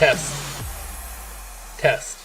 Test. Test.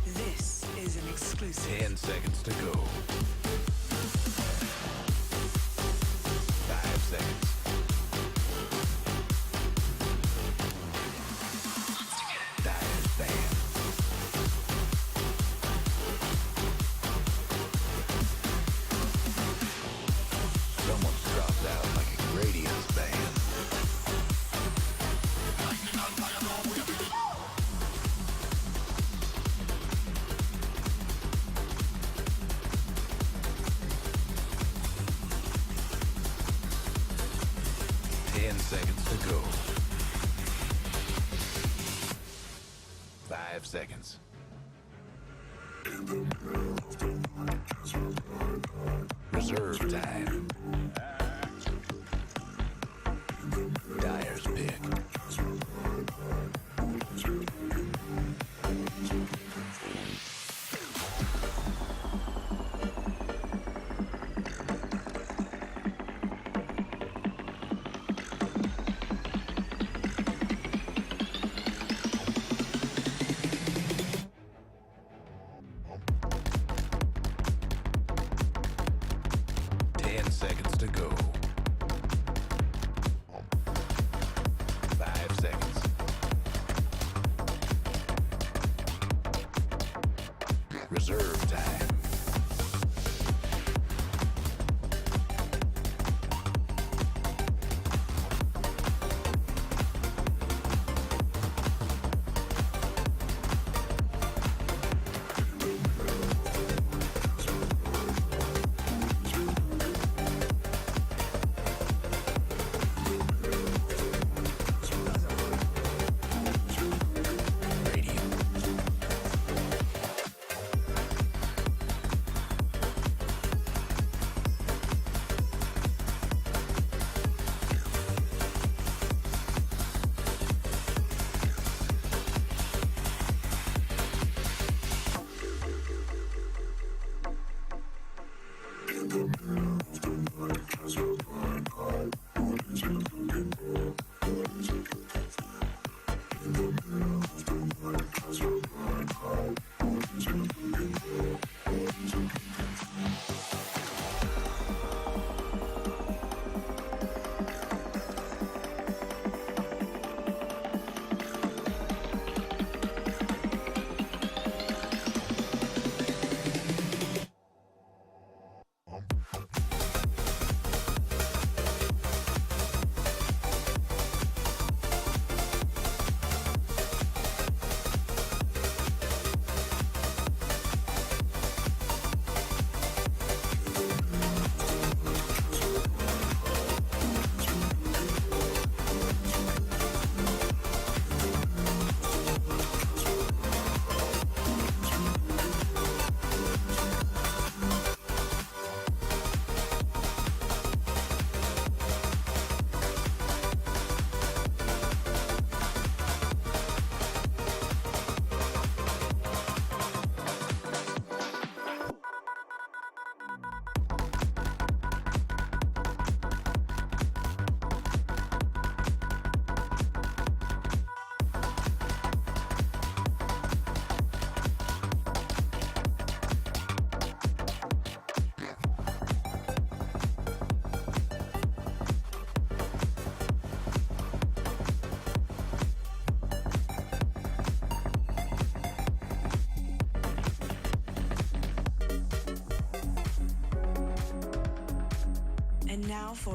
This is an exclusive. 10 seconds to go. 5 seconds. Dyer's band. Someone's dropped out like a Gradient's band. 10 seconds to go. 5 seconds. Reserve time. Dyer's pick. Seconds to go. 5 seconds. Reserve time.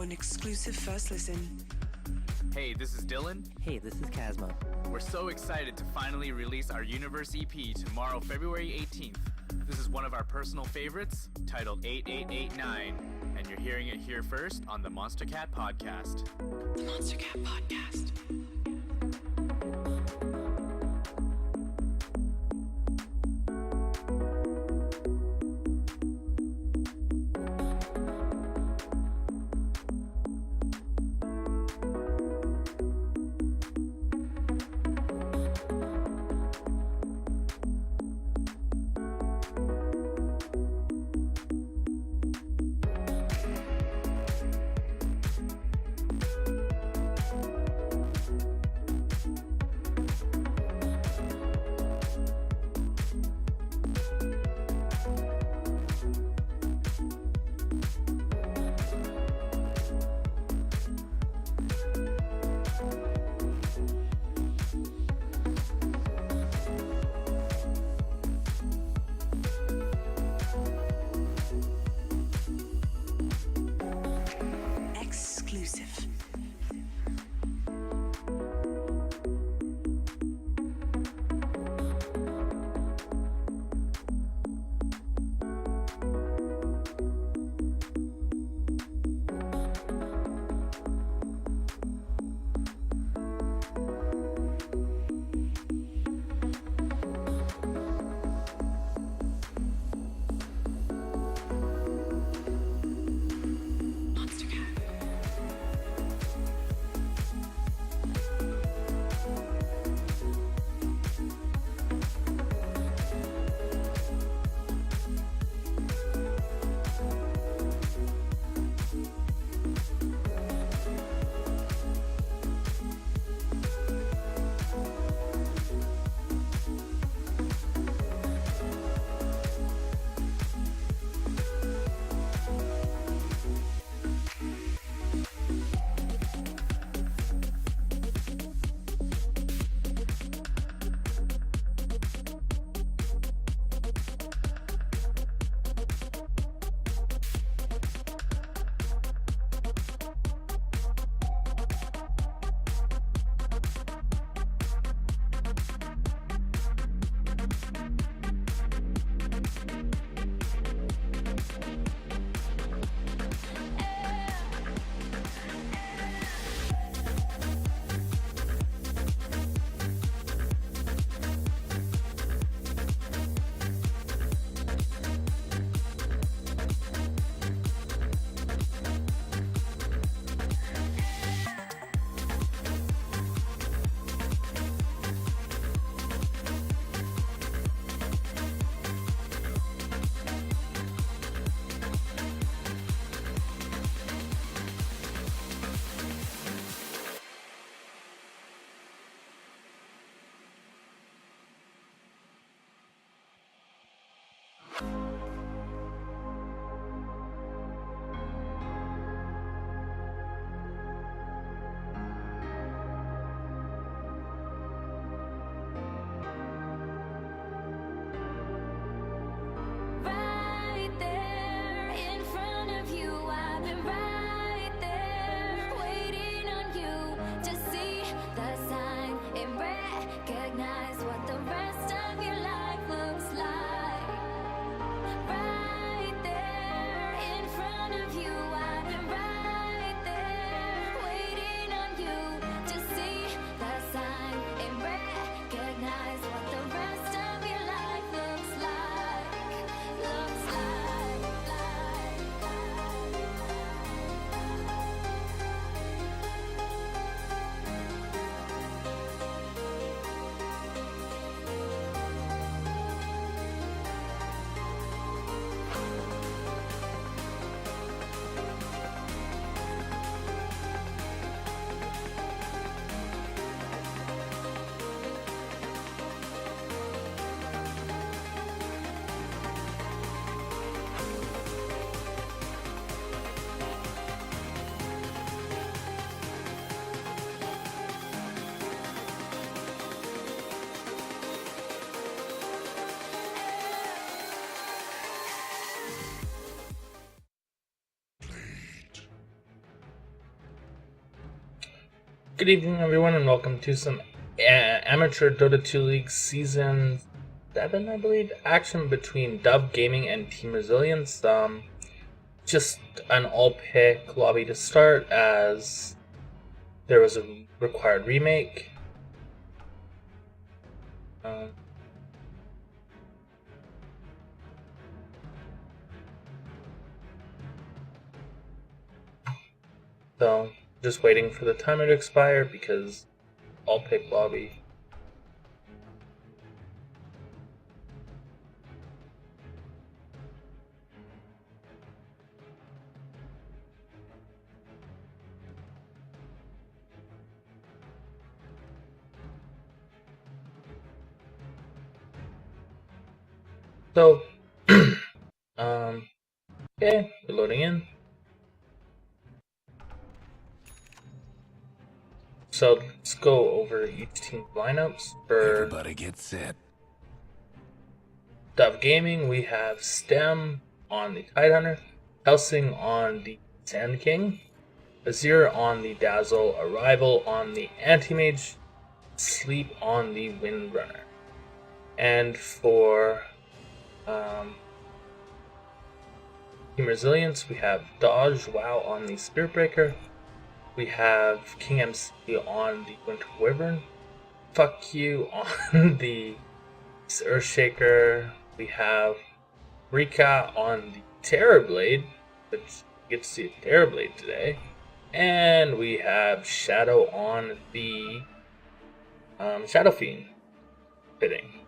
on exclusive first listen. Hey, this is Dylan. Hey, this is Kazma. We're so excited to finally release our Universe EP tomorrow, February 18th. This is one of our personal favorites, titled 8889, and you're hearing it here first on the Monster Cat Podcast. The Monster Cat Podcast. Good evening, everyone, and welcome to some Amateur Dota 2 League Season 7, I believe, action between Dove Gaming and Team Resilience. Just an all-pick lobby to start, as there was a required remake. So, just waiting for the timer to expire because all pick lobby. So, okay, we're loading in. So let's go over each team's lineups. For Everybody get set. Dove Gaming, we have Stem on the Tidehunter, Helsing on the Sand King, Azir on the Dazzle, Arrival on the Anti-Mage, Sleep on the Windrunner. And for Team Resilience, we have Dodge Wow on the Spirit Breaker. We have King MC on the Winter Wyvern, Fuck You on the Earthshaker. We have Rika on the Terrorblade, which you get to see a Terrorblade today. And we have Shadow on the Shadow Fiend fitting.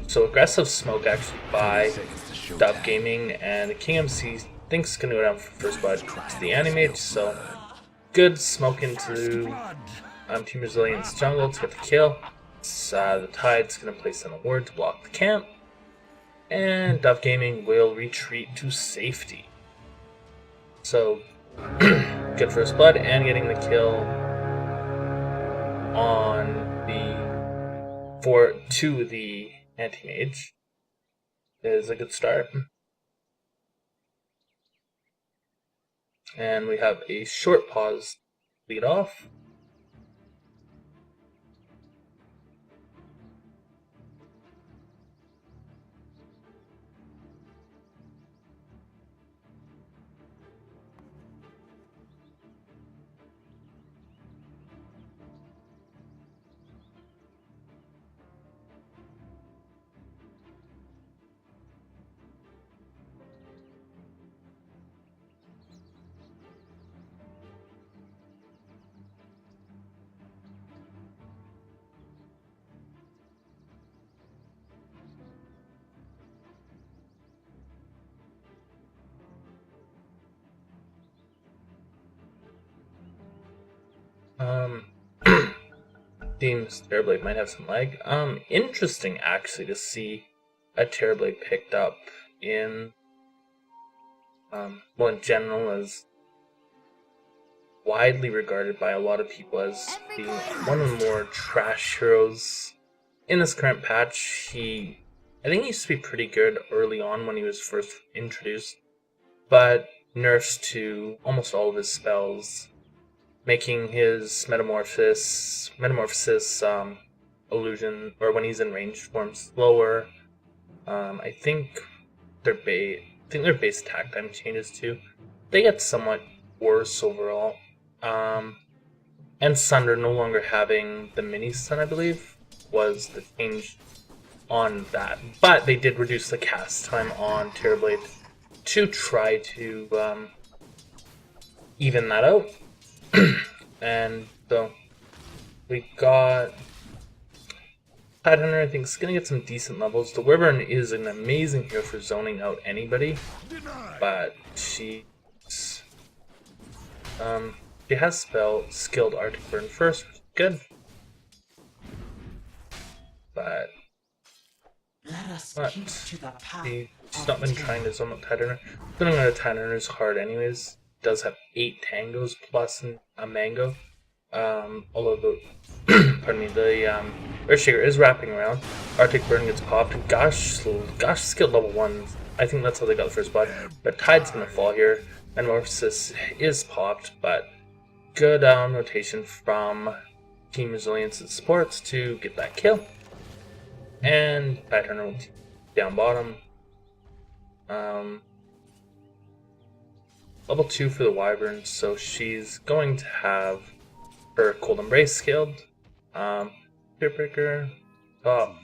So aggressive smoke actually by Dove Gaming, and the King MC thinks gonna go down for first blood to the Animage, so good smoke into Team Resilience jungle to get the kill. The Tide's going to place an ward to block the camp. And Dove Gaming will retreat to safety. So, good first blood and getting the kill on to the Anti-Mage is a good start. And we have a short pause lead off. Team's Terrorblade might have some lag. Interesting actually to see a Terrorblade picked up in, well, in general, as widely regarded by a lot of people as being one of the more trash heroes in this current patch. I think he used to be pretty good early on when he was first introduced, but nerfs to almost all of his spells, making his metamorphosis illusion, or when he's in ranged form, slower. I think their base attack time changes too. They get somewhat worse overall. And Sunder no longer having the mini stun, I believe, was the change on that. But they did reduce the cast time on Terrorblade to try to even that out. And so we got Tidehunter, I think, is going to get some decent levels. The Wyvern is an amazing hero for zoning out anybody, but she has skilled Arctic Burn first, which is good. But she's not been trying to zone out Tidehunter. Zoning out a Tidehunter is hard anyways. Does have 8 tangos plus a mango. Although the Earthshaker is wrapping around. Arctic Burn gets popped. Gosh skilled level 1. I think that's how they got the first blood. But Tide's gonna fall here. Metamorphosis is popped, but good rotation from Team Resilience and Sports to get that kill. And Tide Hunter will down bottom. Level 2 for the Wyvern, so she's going to have her Cold Embrace skilled. Spearbreaker, top.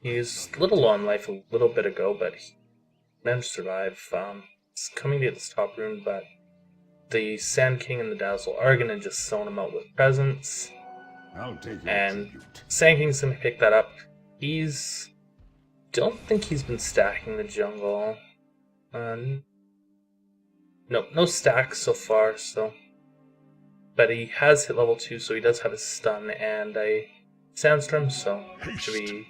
He's a little low on life a little bit ago, but he managed to survive. He's coming to this top rune, but the Sand King and the Dazzle are going to just zone him out with presence. I'll take your And tribute. Sand King's going to pick that up. Don't think he's been stacking the jungle. Nope, no stacks so far, but he has hit level 2, so he does have a stun and a sandstorm, so it should be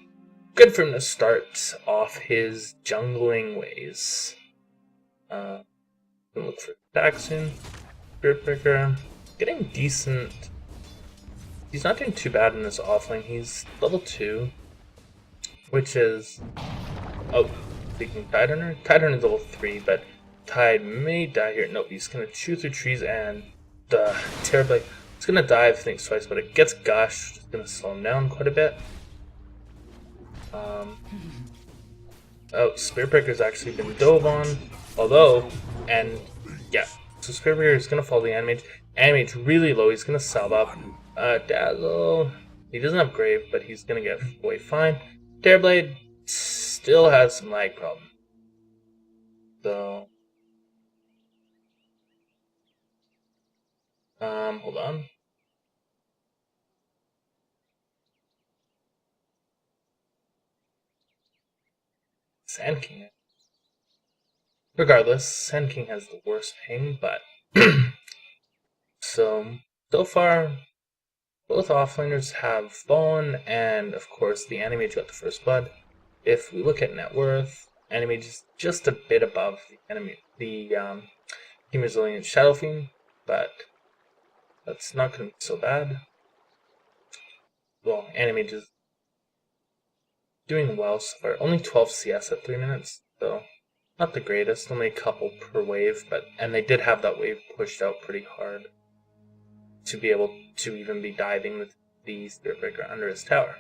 good for him to start off his jungling ways. Gonna look for stack soon. Spiritbreaker, getting decent. He's not doing too bad in this offlane. He's level 2, which is... Oh, speaking Tide Hunter. Tide Hunter is level 3, but Tide may die here. Nope, he's gonna chew through trees and terribly. It's gonna dive, thinks twice, but it gets Gush. It's gonna slow him down quite a bit. Oh, Spiritbreaker's actually been dove on. Although, and yeah, so Spiritbreaker is gonna follow the Animage. Animage really low, he's gonna sub up. Dazzle, he doesn't have Grave, but he's gonna get away fine. Terrorblade still has some lag problem. So, hold on. Sand King. Regardless, Sand King has the worst ping, but so far both offlaners have fallen, and of course the Animage got the first blood. If we look at net worth, Animage is just a bit above the Team Resilient Shadow Fiend, but that's not going to be so bad. Well, Animage is doing well so far. Only 12 CS at 3 minutes, so not the greatest. Only a couple per wave, and they did have that wave pushed out pretty hard to be able to even be diving with the Spiritbreaker under his tower.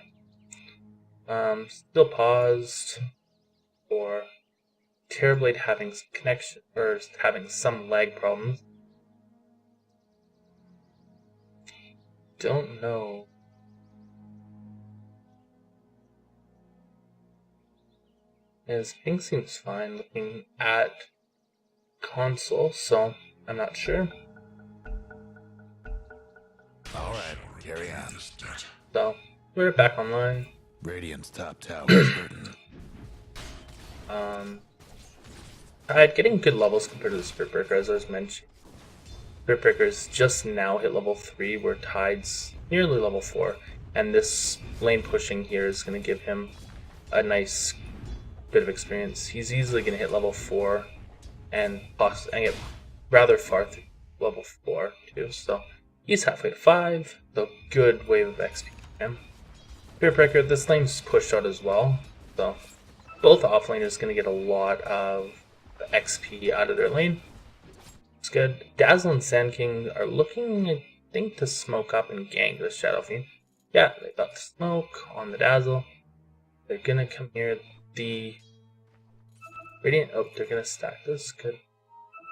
Still paused for Terrorblade having some connection, or having some lag problems. Don't know. His ping seems fine looking at console, so I'm not sure. Alright, carry on. So, we're back online. Radiant's top tower is hurting. Tide getting good levels compared to the Spiritbreaker, as I was mentioning. Spiritbreaker's just now hit level 3, where Tide's nearly level 4, and this lane pushing here is going to give him a nice bit of experience. He's easily going to hit level 4 and get rather far through level 4 too, so he's halfway to 5, so good wave of XP for him. Spiritbreaker, this lane's pushed out as well, so both offlaners going to get a lot of XP out of their lane. It's good. Dazzle and Sand King are looking, I think, to smoke up and gank the Shadow Fiend. Yeah, they got the smoke on the Dazzle. They're going to come here. The Radiant, oh, they're going to stack this. Good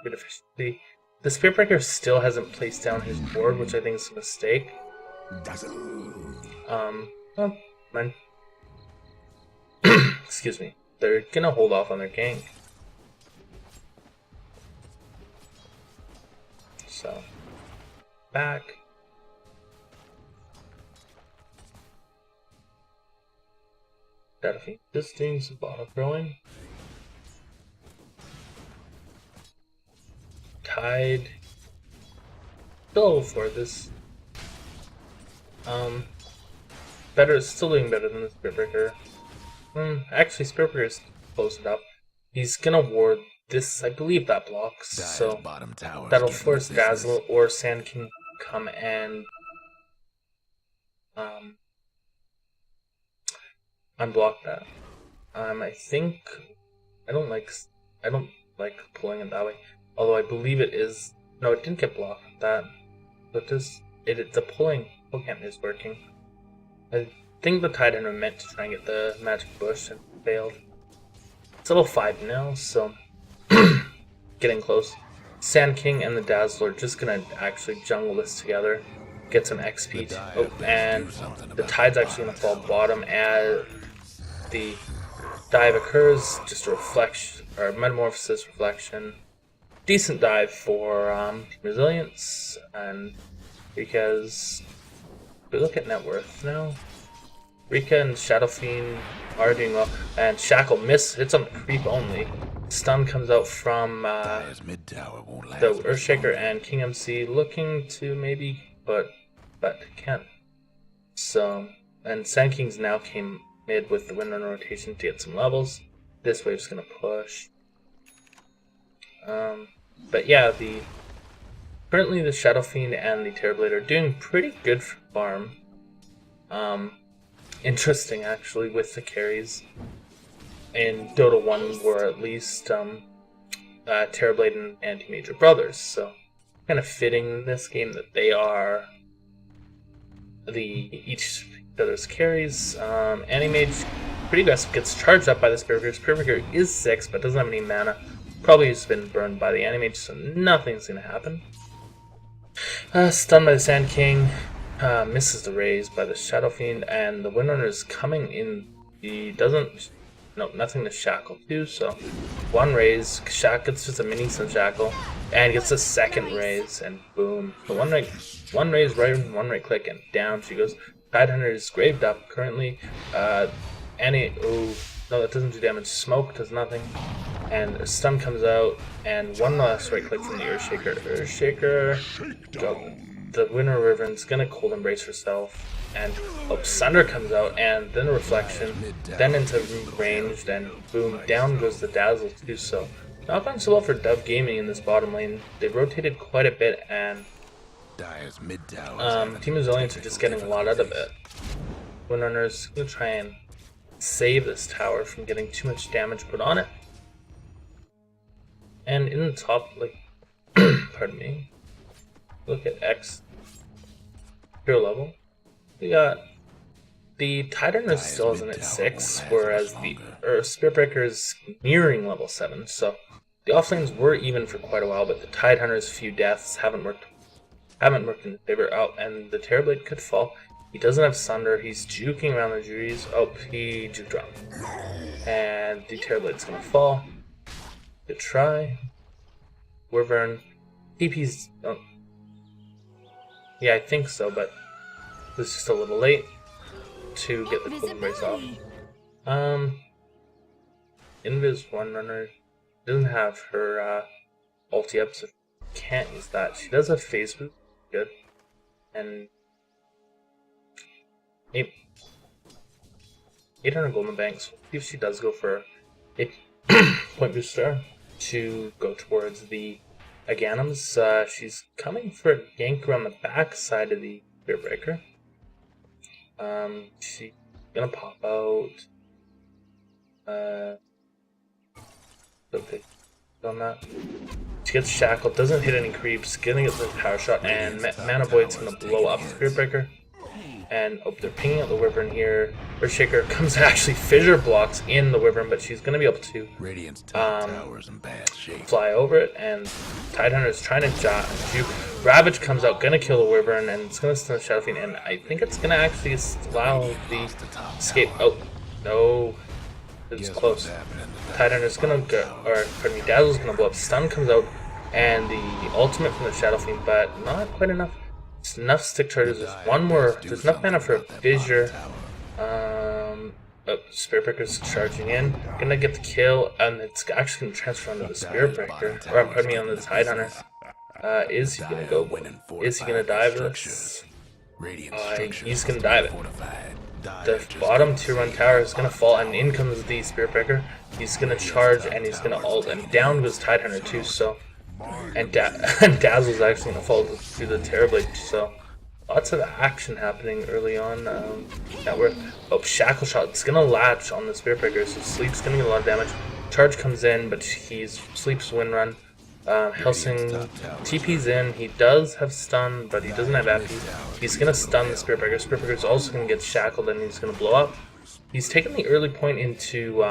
efficiency. The Spiritbreaker still hasn't placed down his board, which I think is a mistake. Oh, man. Excuse me. They're going to hold off on their gank. So, back. Gotta this thing's bottom throwing. Tide. Still for this. Still doing better than the Spiritbreaker. Actually, Spiritbreaker's closed it up. He's gonna ward this, I believe that blocks, so bottom tower that'll force Dazzle or Sand King to come and unblock that. I think I don't like pulling it that way. Although I believe it is, no, it didn't get blocked. That but the pull camp is working. I think the Tidehunter meant to try and get the magic bush and failed. It's a little 5-0, so getting close. Sand King and the Dazzler are just gonna actually jungle this together, get some XP. And the Tide's actually gonna fall bottom as the dive occurs. Just a reflection or metamorphosis reflection. Decent dive for Team Resilience, and because we look at net worth now. Rika and Shadow Fiend are doing well, and Shackle hits on the creep only. Stun comes out from the Earthshaker, and King MC looking to maybe but can't. So, and Sand Kings now came mid with the Windrunner rotation to get some levels. This wave's gonna push. But yeah, currently the Shadow Fiend and the Terrorblade are doing pretty good for farm. Interesting actually with the carries. In Dota 1 were at least Terrorblade and Anti-Major brothers, so kind of fitting in this game that they are each other's carries. Anti-Mage pretty aggressive, gets charged up by the Spirit Breaker. Spirit Breaker is 6 but doesn't have any mana. Probably has been burned by the Anti-Mage, so nothing's gonna happen. Stunned by the Sand King, misses the raise by the Shadow Fiend, and the Windrunner is coming in. He nothing to shackle to, so one raise, gets just a mini Sun Shackle, and gets a second raise, and boom. So one raise, one right click, and down she goes. Tidehunter is graved up currently. No, that doesn't do damage. Smoke does nothing. And a stun comes out, and one last right click from the Earthshaker. The Winter Wyvern's gonna Cold Embrace herself, and Sunder comes out, and then a reflection, then into ranged, and boom, down goes the Dazzle too. So not gone so well for Dove Gaming in this bottom lane. They rotated quite a bit, and Team Resilience are just getting a lot out of it. Windrunner's gonna try and save this tower from getting too much damage put on it. And in the top, pardon me, look at X hero level. We got the Tidehunter still isn't at 6, whereas the Spirit Breaker is nearing level 7. So the offlanes were even for quite a while, but the Tidehunter's few deaths haven't worked in favor. Oh, and the Terrorblade could fall. He doesn't have Sunder. He's juking around the juries. Oh, he juked wrong, and the Terrorblade's gonna fall. Good try. Wyvern. TP's... Oh. Yeah, I think so, but it was just a little late to get the Cold Embrace off. Invis Windrunner doesn't have her ulti up, so can't use that. She does have phase boost, good. And 800 golden banks. See if she does go for a point booster to go towards the Aghanim's. She's coming for a gank around the back side of the Spirit Breaker. She's gonna pop out. Okay, on that. She gets shackled, doesn't hit any creeps, gonna get the power shot, and Mana Void's gonna blow up the Spirit Breaker. And they're pinging out the Wyvern here. Earthshaker comes and actually fissure blocks in the Wyvern, but she's gonna be able to fly over it. And Tidehunter is trying to juke. Ravage comes out, gonna kill the Wyvern, and it's gonna stun the Shadow Fiend. And I think it's gonna actually allow the escape. Oh no, it's close. Tidehunter's gonna go, or pardon me, Dazzle's gonna blow up. Stun comes out, and the ultimate from the Shadow Fiend, but not quite enough. It's enough stick charges. There's one more. There's enough mana for a fissure. Spirit Breaker's charging in. Gonna get the kill, and it's actually gonna transfer onto the Spirit Breaker. Or pardon me, on the Tidehunter. Is he gonna go? Is he gonna dive this? He's gonna dive it. The bottom tier 1 tower is gonna fall, and in comes the Spirit Breaker. He's gonna charge, and he's gonna ult, and down goes Tidehunter too. So. And Dazzle's actually going to fall through the Terrorblade, so lots of action happening early on. Shackle Shot, it's going to latch on the Spirit Breaker, so Sleep's going to get a lot of damage. Charge comes in, but Sleep's Windrun. Helsing TP's in. He does have stun, but he doesn't have epi. He's gonna stun the Spirit Breaker. Spirit Breaker's also gonna get shackled and he's gonna blow up. He's taken the early point into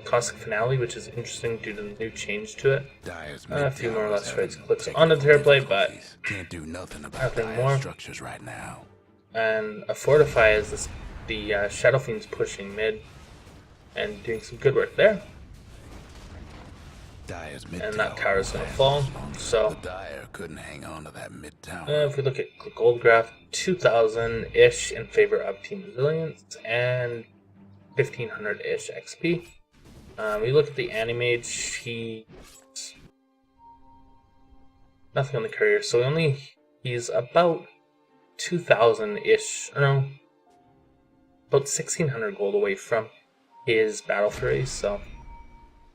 Caustic Finale, which is interesting due to the new change to it. A few more less right clicks on the Terrorblade, but can't do nothing about nothing more. structures right now. And a Fortify is the Shadow Fiend's pushing mid and doing some good work there. And that tower's gonna fall. So Dire couldn't hang on to that mid tower. if we look at the gold graph, 2,000-ish in favor of Team Resilience and 1,500-ish XP. We look at the Animage, he's nothing on the courier, so he's about 2,000-ish, no, about 1,600 gold away from his Battle Fury, so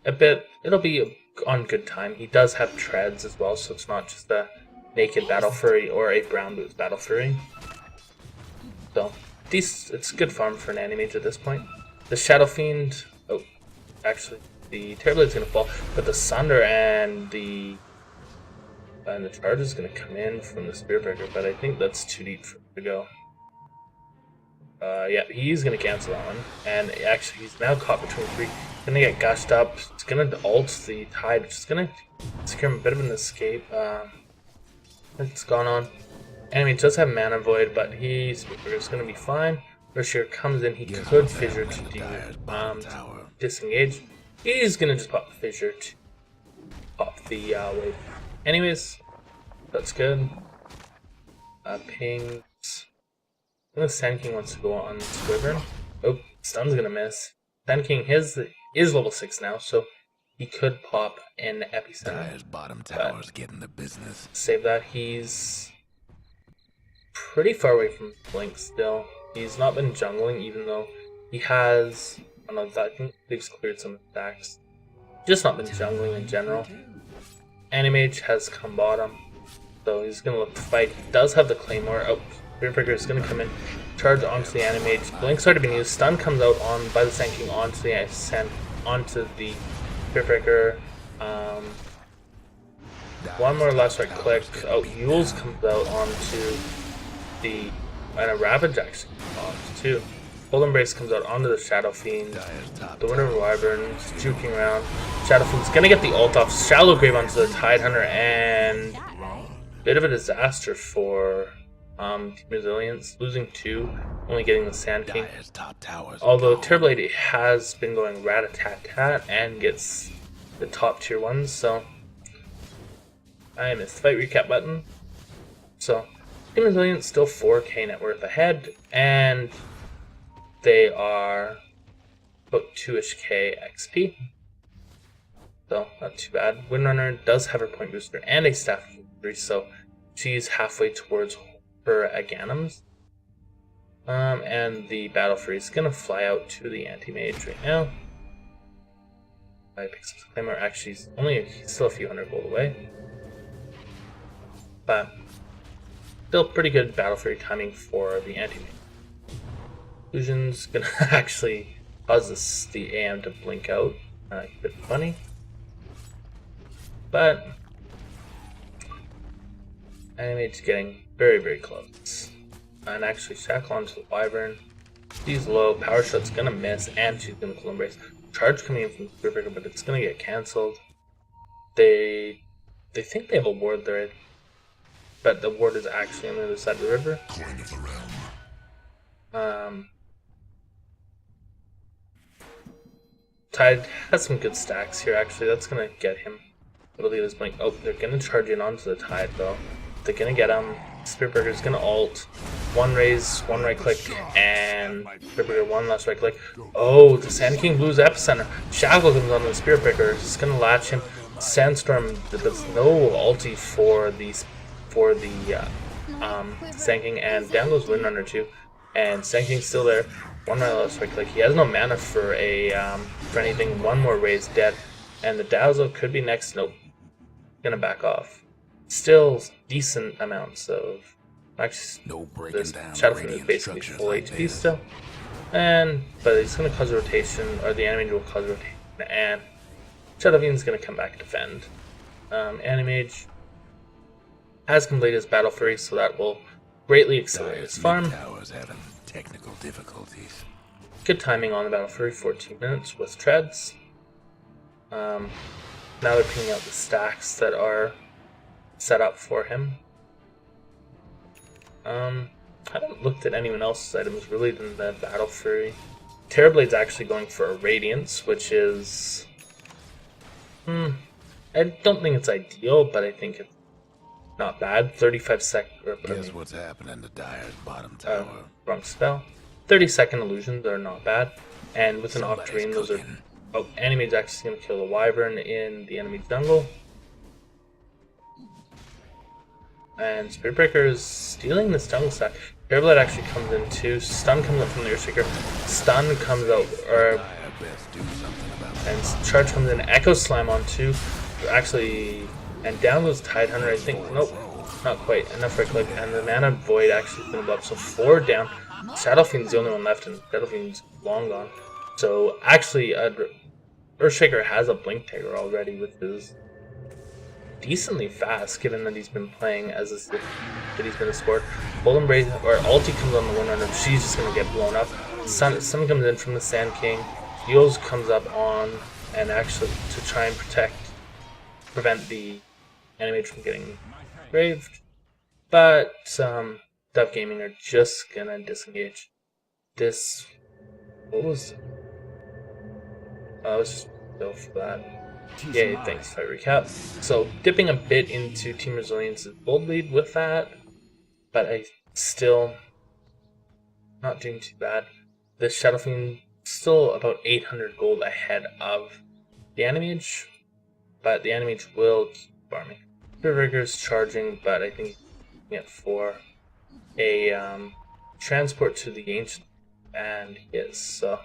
it'll be on good time. He does have treads as well, so it's not just a naked Battle Fury or a brown boots Battle Fury. So it's good farm for an Animage at this point. The Shadow Fiend, actually the Terrorblade's gonna fall, but the Sunder and the charge is gonna come in from the Spirit Breaker, but I think that's too deep for him to go. Yeah, he's gonna cancel that one, and actually he's now caught between three. Gonna get gushed up. It's gonna ult the Tide, which is gonna secure him a bit of an escape. It's gone on. Enemy does have Mana Void, but he's gonna be fine. Rashir comes in. He could Fissure to disengage. He's gonna just pop the Fissure to pop the wave. Anyways, that's good. Pings. I think Sand King wants to go on Squivern. Oh, stun's gonna miss. Sand King is level 6 now, so he could pop an Epicenter. Dire's bottom tower's getting the business. Save that. He's pretty far away from Blink still. He's not been jungling, even though he has. I don't know, I think they've cleared some attacks. Just not been jungling in general. Animage has come bottom, so he's gonna look to fight. He does have the Claymore. Oh, Spirit Breaker is gonna come in, charge onto the Animage. Blink's already been used. Stun comes out by the Sand King onto the Spirit Breaker. One more last right click. Oh, Yule's comes out onto the, and a Ravage actually off too. Full Embrace comes out onto the Shadow Fiend. The Winter Wyvern's juking around. Shadow Fiend's gonna get the ult off. Shallow Grave onto the Tide Hunter, and bit of a disaster for Team Resilience, losing 2, only getting the Sand King. Although Terrorblade has been going rat-a-tat-tat and gets the top tier ones, so I missed the fight recap button. So Team Resilience still 4k net worth ahead, and they are about 2-ish k XP. So not too bad. Windrunner does have her point booster and a staff of victory, so she's halfway towards her Aghanim's. And the Battle Fury is gonna fly out to the Anti-Mage right now. I pick up the Claymore. Actually, he's still a few hundred gold away, but still pretty good Battle Fury timing for the Anti-Mage. Illusion's gonna actually cause the AM to blink out. A bit funny, but Animate's getting very, very close. And actually shackle onto the Wyvern. She's low, Power Shot's gonna miss, and she's gonna Full Embrace. Charge coming in from the Spirit Breaker, but it's gonna get cancelled. They think they have a ward there, but the ward is actually on the other side of the river. Tide has some good stacks here, actually. That's gonna get him. It'll leave his blink. Oh, they're gonna charge in onto the Tide though. They're gonna get him. Spirit Breaker's gonna ult. One raise, one right click, and Spirit Breaker one last right click. Oh, the Sand King blues Epicenter. Shackle comes on the Spirit Breaker. It's gonna latch him. Sandstorm does no ulti for the Sand King, and down goes Windrunner too. And Sand King's still there. One last right click. He has no mana for anything. One more raise, dead. And the Dazzle could be next. Nope. Gonna back off. Still decent amounts of. Actually, this Shadow Fiend is basically full HP still. But it's gonna cause a rotation, or the enemy will cause a rotation, and Shadow Fiend's gonna come back and defend. Animage has completed his Battle Fury, so that will greatly accelerate his farm. Towers having technical difficulties. Good timing on the Battle Fury, 14 minutes with treads. Now they're picking out the stacks that are set up for him. I haven't looked at anyone else's items really than the Battle Fury. Terrorblade's actually going for a Radiance, which is... I don't think it's ideal, but I think it's not bad. 35 Guess what's happening to Dyer's bottom tower? Wrong spell. 30-second illusions are not bad. And with an Somebody's Octarine, those are... cooking. Oh, Animage's actually going to kill the Wyvern in the enemy jungle. And Spiritbreaker is stealing this jungle stack. Terrorblade actually comes in too. Stun comes up from the Earthshaker. Stun comes out, Dyer best do something about that. and Charge comes in. Echo Slam on 2. Actually, and down goes Tidehunter, I think. Nope, not quite. Enough right click. And the Mana Void actually cleaned up. So 4 down. Shadowfiend's the only one left, and Shadowfiend's long gone. So actually, Earthshaker has a Blink Dagger already, which is decently fast, given that he's been playing as a that he's been a sport. Golden Braid or Ulti comes on the 100. She's just gonna get blown up. Sun comes in from the Sand King. Eels comes up on, and actually to try and prevent the Animage from getting graved. But Dove Gaming are just gonna disengage. This what was? I was just built for that. Yay, thanks, fight recap. So, dipping a bit into Team Resilience's bold lead with that, but I still not doing too bad. The Shadowfiend still about 800 gold ahead of the Animage, but the Animage will keep farming. Rigor's charging, but I think it for a transport to the Ancient, and yes, so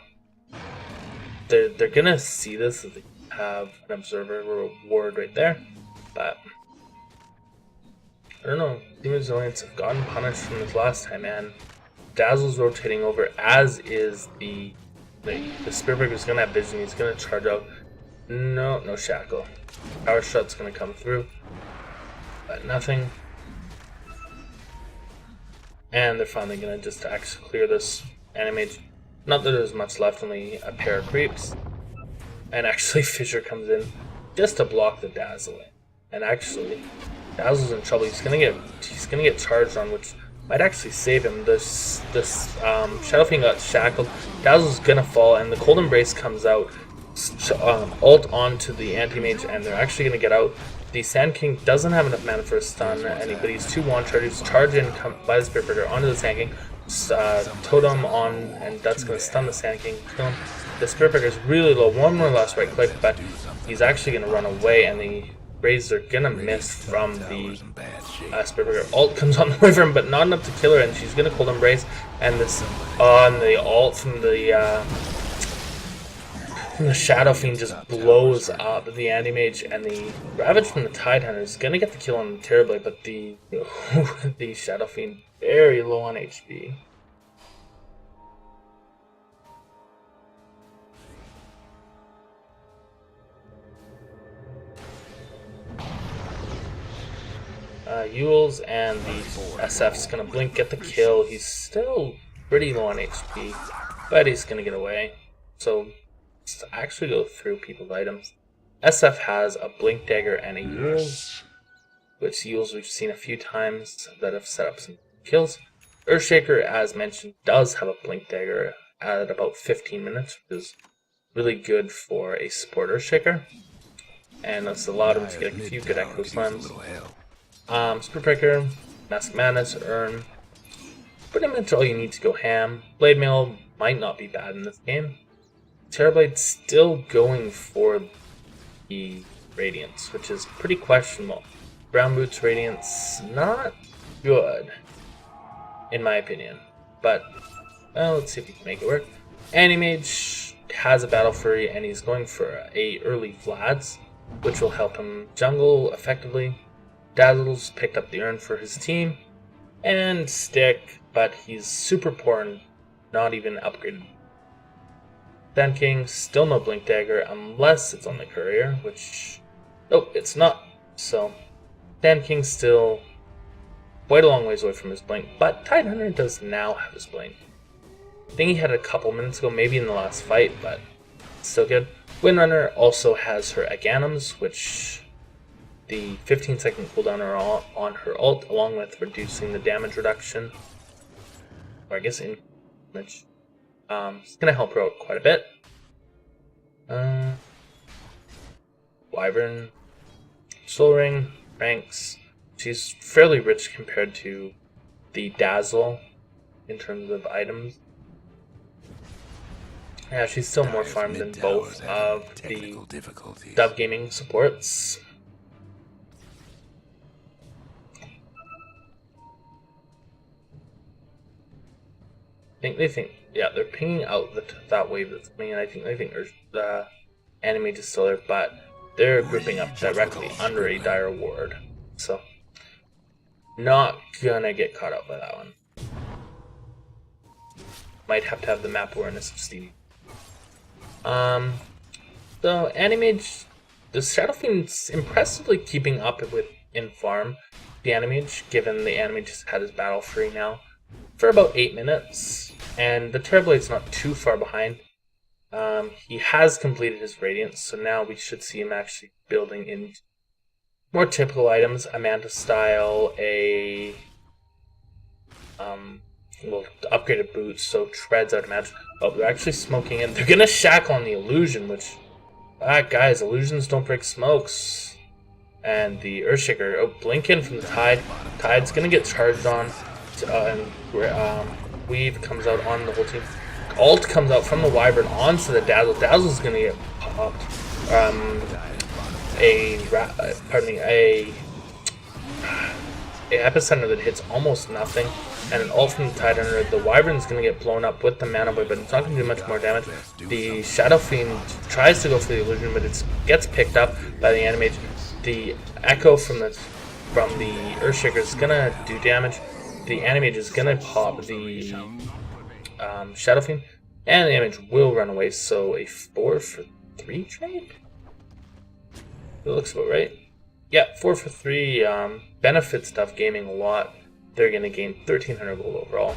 they're gonna see this as they have an observer reward right there, but I don't know. Team Resilience have gotten punished from this last time, and Dazzle's rotating over, as is the Spiritbreaker's gonna have vision. He's gonna charge out. No shackle. Power shot's gonna come through, but nothing. And they're finally gonna just actually clear this Animage. Not that there's much left, only a pair of creeps. And actually Fissure comes in just to block the Dazzle. And actually, Dazzle's in trouble. He's gonna get charged on, which might actually save him. This Shadowfiend got shackled. Dazzle's gonna fall, and the Cold Embrace comes out, ult onto the Anti-Mage, and they're actually gonna get out. The Sand King doesn't have enough mana for a stun, but he's 2 wand charges. Charge in by the Spiritbreaker onto the Sand King. Totem on, and that's going to stun the Sand King, kill him. The Spiritbreaker is really low, one more last right click, but he's actually going to run away, and the Rays are going to miss from the Spiritbreaker. Ult comes on the Wyvern, but not enough to kill her, and she's going to Cold Embrace, and this on the ult from the Shadowfiend just blows up the Anti-Mage, and the Ravage from the Tidehunter is going to get the kill on the Terrorblade, but the Shadowfiend very low on HP. Yules and the SF's gonna blink, get the kill. He's still pretty low on HP, but he's gonna get away. So let's actually go through people's items. SF has a Blink Dagger and a Yules, which Yules we've seen a few times that have set up some kills. Earthshaker, as mentioned, does have a Blink Dagger at about 15 minutes, which is really good for a support Earthshaker, and that's allowed him to get a few good Echo Slams. Spiritbreaker, Mask Madness, Urn, pretty much all you need to go ham. Blade Mail might not be bad in this game. Terrorblade's still going for the Radiance, which is pretty questionable. Brown Boots Radiance, not good, in my opinion. But, well, let's see if we can make it work. Animage has a Battle Fury, and he's going for a early Vlad's, which will help him jungle effectively. Dazzle's picked up the Urn for his team, and Stick, but he's super poor and not even upgraded. Sand King, still no Blink Dagger, unless it's on the Courier, which... Nope, it's not. So, Sand King's still quite a long ways away from his blink, but Tidehunter does now have his blink. I think he had it a couple minutes ago, maybe in the last fight, but still good. Windrunner also has her Aganums, which the 15-second cooldown are on her ult, along with reducing the damage reduction, or I guess in damage. It's going to help her out quite a bit. Wyvern, Soul Ring, ranks. She's fairly rich compared to the Dazzle in terms of items. Yeah, she's still more farmed than both of the Dove Gaming supports. They think, yeah, they're pinging out that wave that's coming in. I think the enemy is still there, but they're grouping up directly under a dire ward. So, not gonna get caught up by that one. Might have to have the map awareness of Stevie. So Animage, the Shadow Fiend's impressively keeping up with in farm the Animage, given the Animage just had his battle free now for about 8 minutes, and the Terrorblade's not too far behind. He has completed his Radiance, so now we should see him actually building in more typical items, a Manta style, well, upgraded boots, so treads, I'd imagine. Oh, they're actually smoking in. They're gonna shackle on the illusion, which, guys, illusions don't break smokes. And the Earthshaker, blink in from the Tide. Tide's gonna get charged on, and Weave comes out on the whole team. Ult comes out from the Wyvern onto the Dazzle. Dazzle's gonna get popped. A Epicenter that hits almost nothing, and an ult from the Tidehunter. The Wyvern's going to get blown up with the Mana Boy, but it's not going to do much more damage. The Shadow Fiend tries to go for the illusion, but it gets picked up by the Animage. The Echo from the Earthshaker is going to do damage. The Animage is going to pop the Shadow Fiend, and the Animage will run away. So a 4 for 3 trade? It looks about right. Yeah, 4 for 3 benefits Dove Gaming a lot. They're going to gain 1,300 gold overall.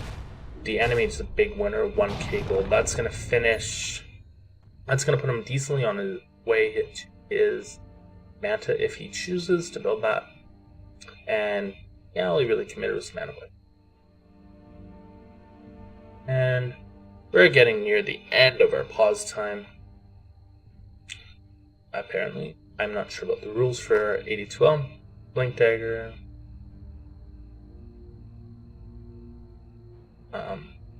The Animate's a big winner, 1k gold. That's going to finish. That's going to put him decently on his way to his Manta if he chooses to build that. And yeah, all he really committed was Mana Boy. And we're getting near the end of our pause time. Apparently. I'm not sure about the rules for 82L. Blink Dagger.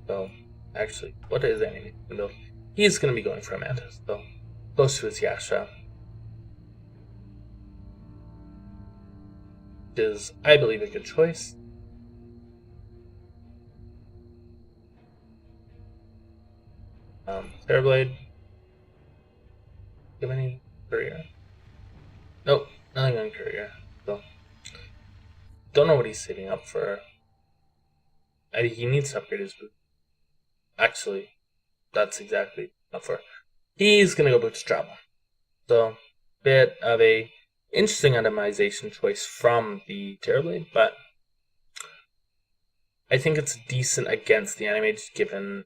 So, actually, what is enemy build? He's going to be going for a Mantis, so close to his Yasha. Which is, I believe, a good choice. Terrorblade. Do you have any courier? Nope, nothing on courier. So, don't know what he's saving up for. He needs to upgrade his boot. Actually, that's exactly not for. He's gonna go boots travel. So, bit of a interesting itemization choice from the Terrorblade, but I think it's decent against the Animage, given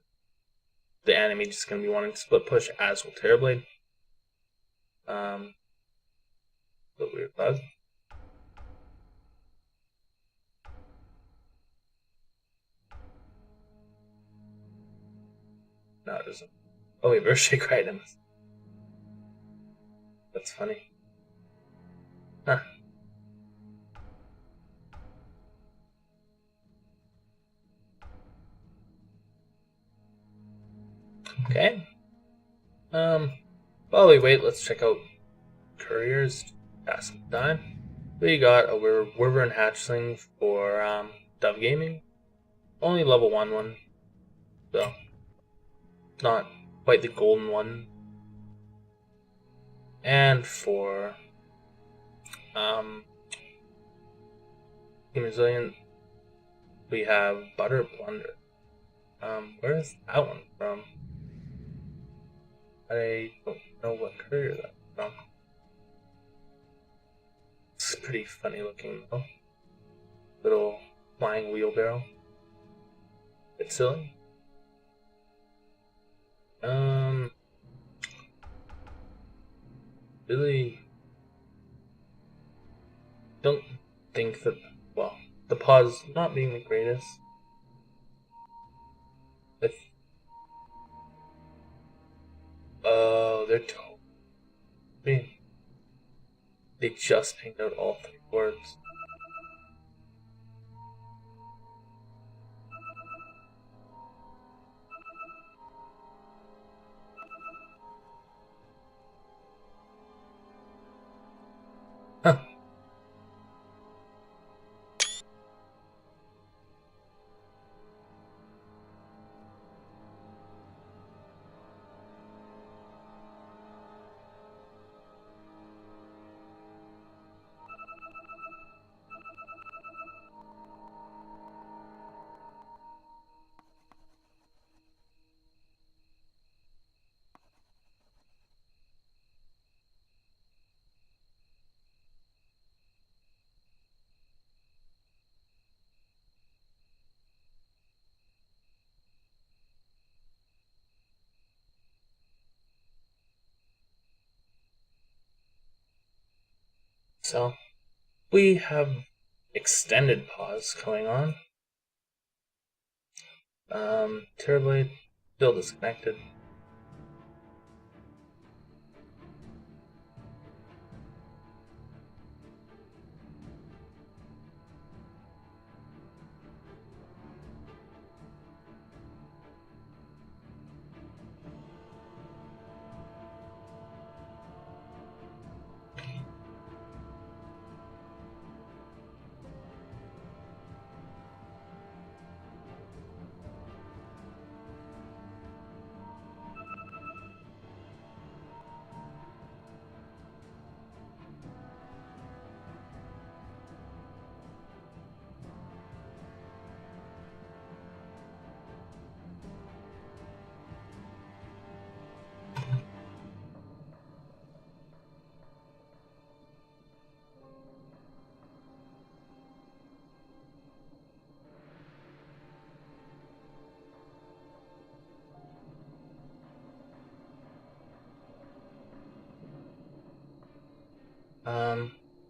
the Animage is gonna be wanting to split push as will Terrorblade. But weird bug. No, it doesn't. Oh, wait, Earthshaker items. That's funny. Huh. Okay. While we wait, let's check out couriers. Pass some time. We got a Wyvern Hatchling for Dove Gaming. Only level 1 one. So, not quite the golden one. And for Team Resilient, we have Butter Plunder. Where is that one from? I don't know what courier that's from. It's pretty funny looking though. Little flying wheelbarrow. It's silly. Really don't think that, well, the pause not being the greatest. They're totally, they just picked out all 3 words. Huh. So, we have extended pause going on. Terrorblade still disconnected.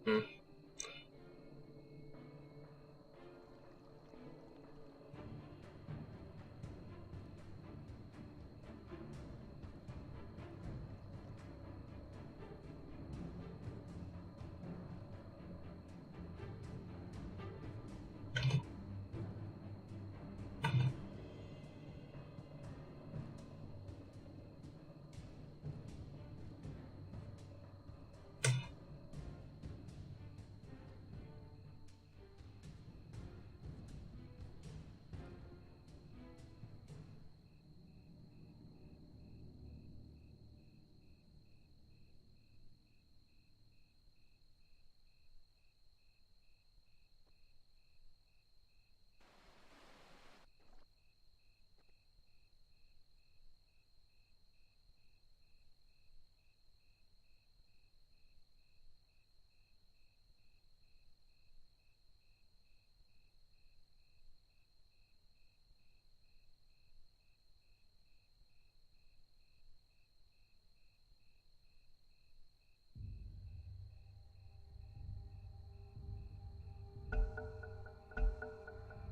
Hmm.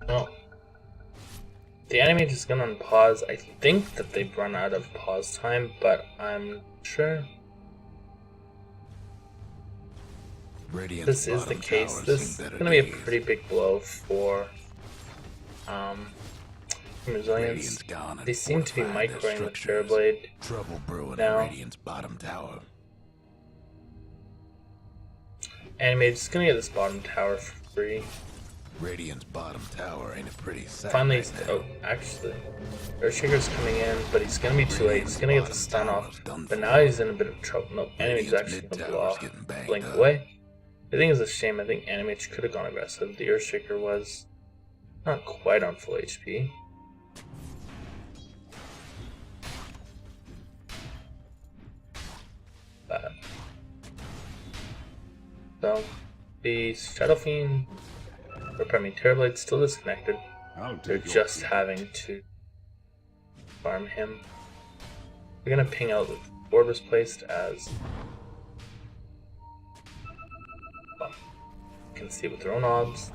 Well, the anime just gone on pause. I think that they've run out of pause time, but I'm not sure. Radiant's This is the bottom case. tower's This seen is better gonna be a days. pretty big blow for resilience. Radiant's gone and They seem to be fortified their microing the structures. Terrorblade. Trouble brewing now. at Radiant's bottom tower. Anime just gonna get this bottom tower for free. Radiant's bottom tower ain't a pretty sight. Finally, right now. oh, actually, Earthshaker's coming in, but he's gonna be too late. He's gonna get the stun off, but now he's in a bit of trouble. Nope, Anime's actually gonna blow off, blink away. I think it's a shame. I think Anime could have gone aggressive. The Earthshaker was not quite on full HP. But, so, The Shadow Fiend, or pardon me, Terrorblade's still disconnected. They're just having to farm him. We're gonna ping out the board was placed as well, you can see with their own odds.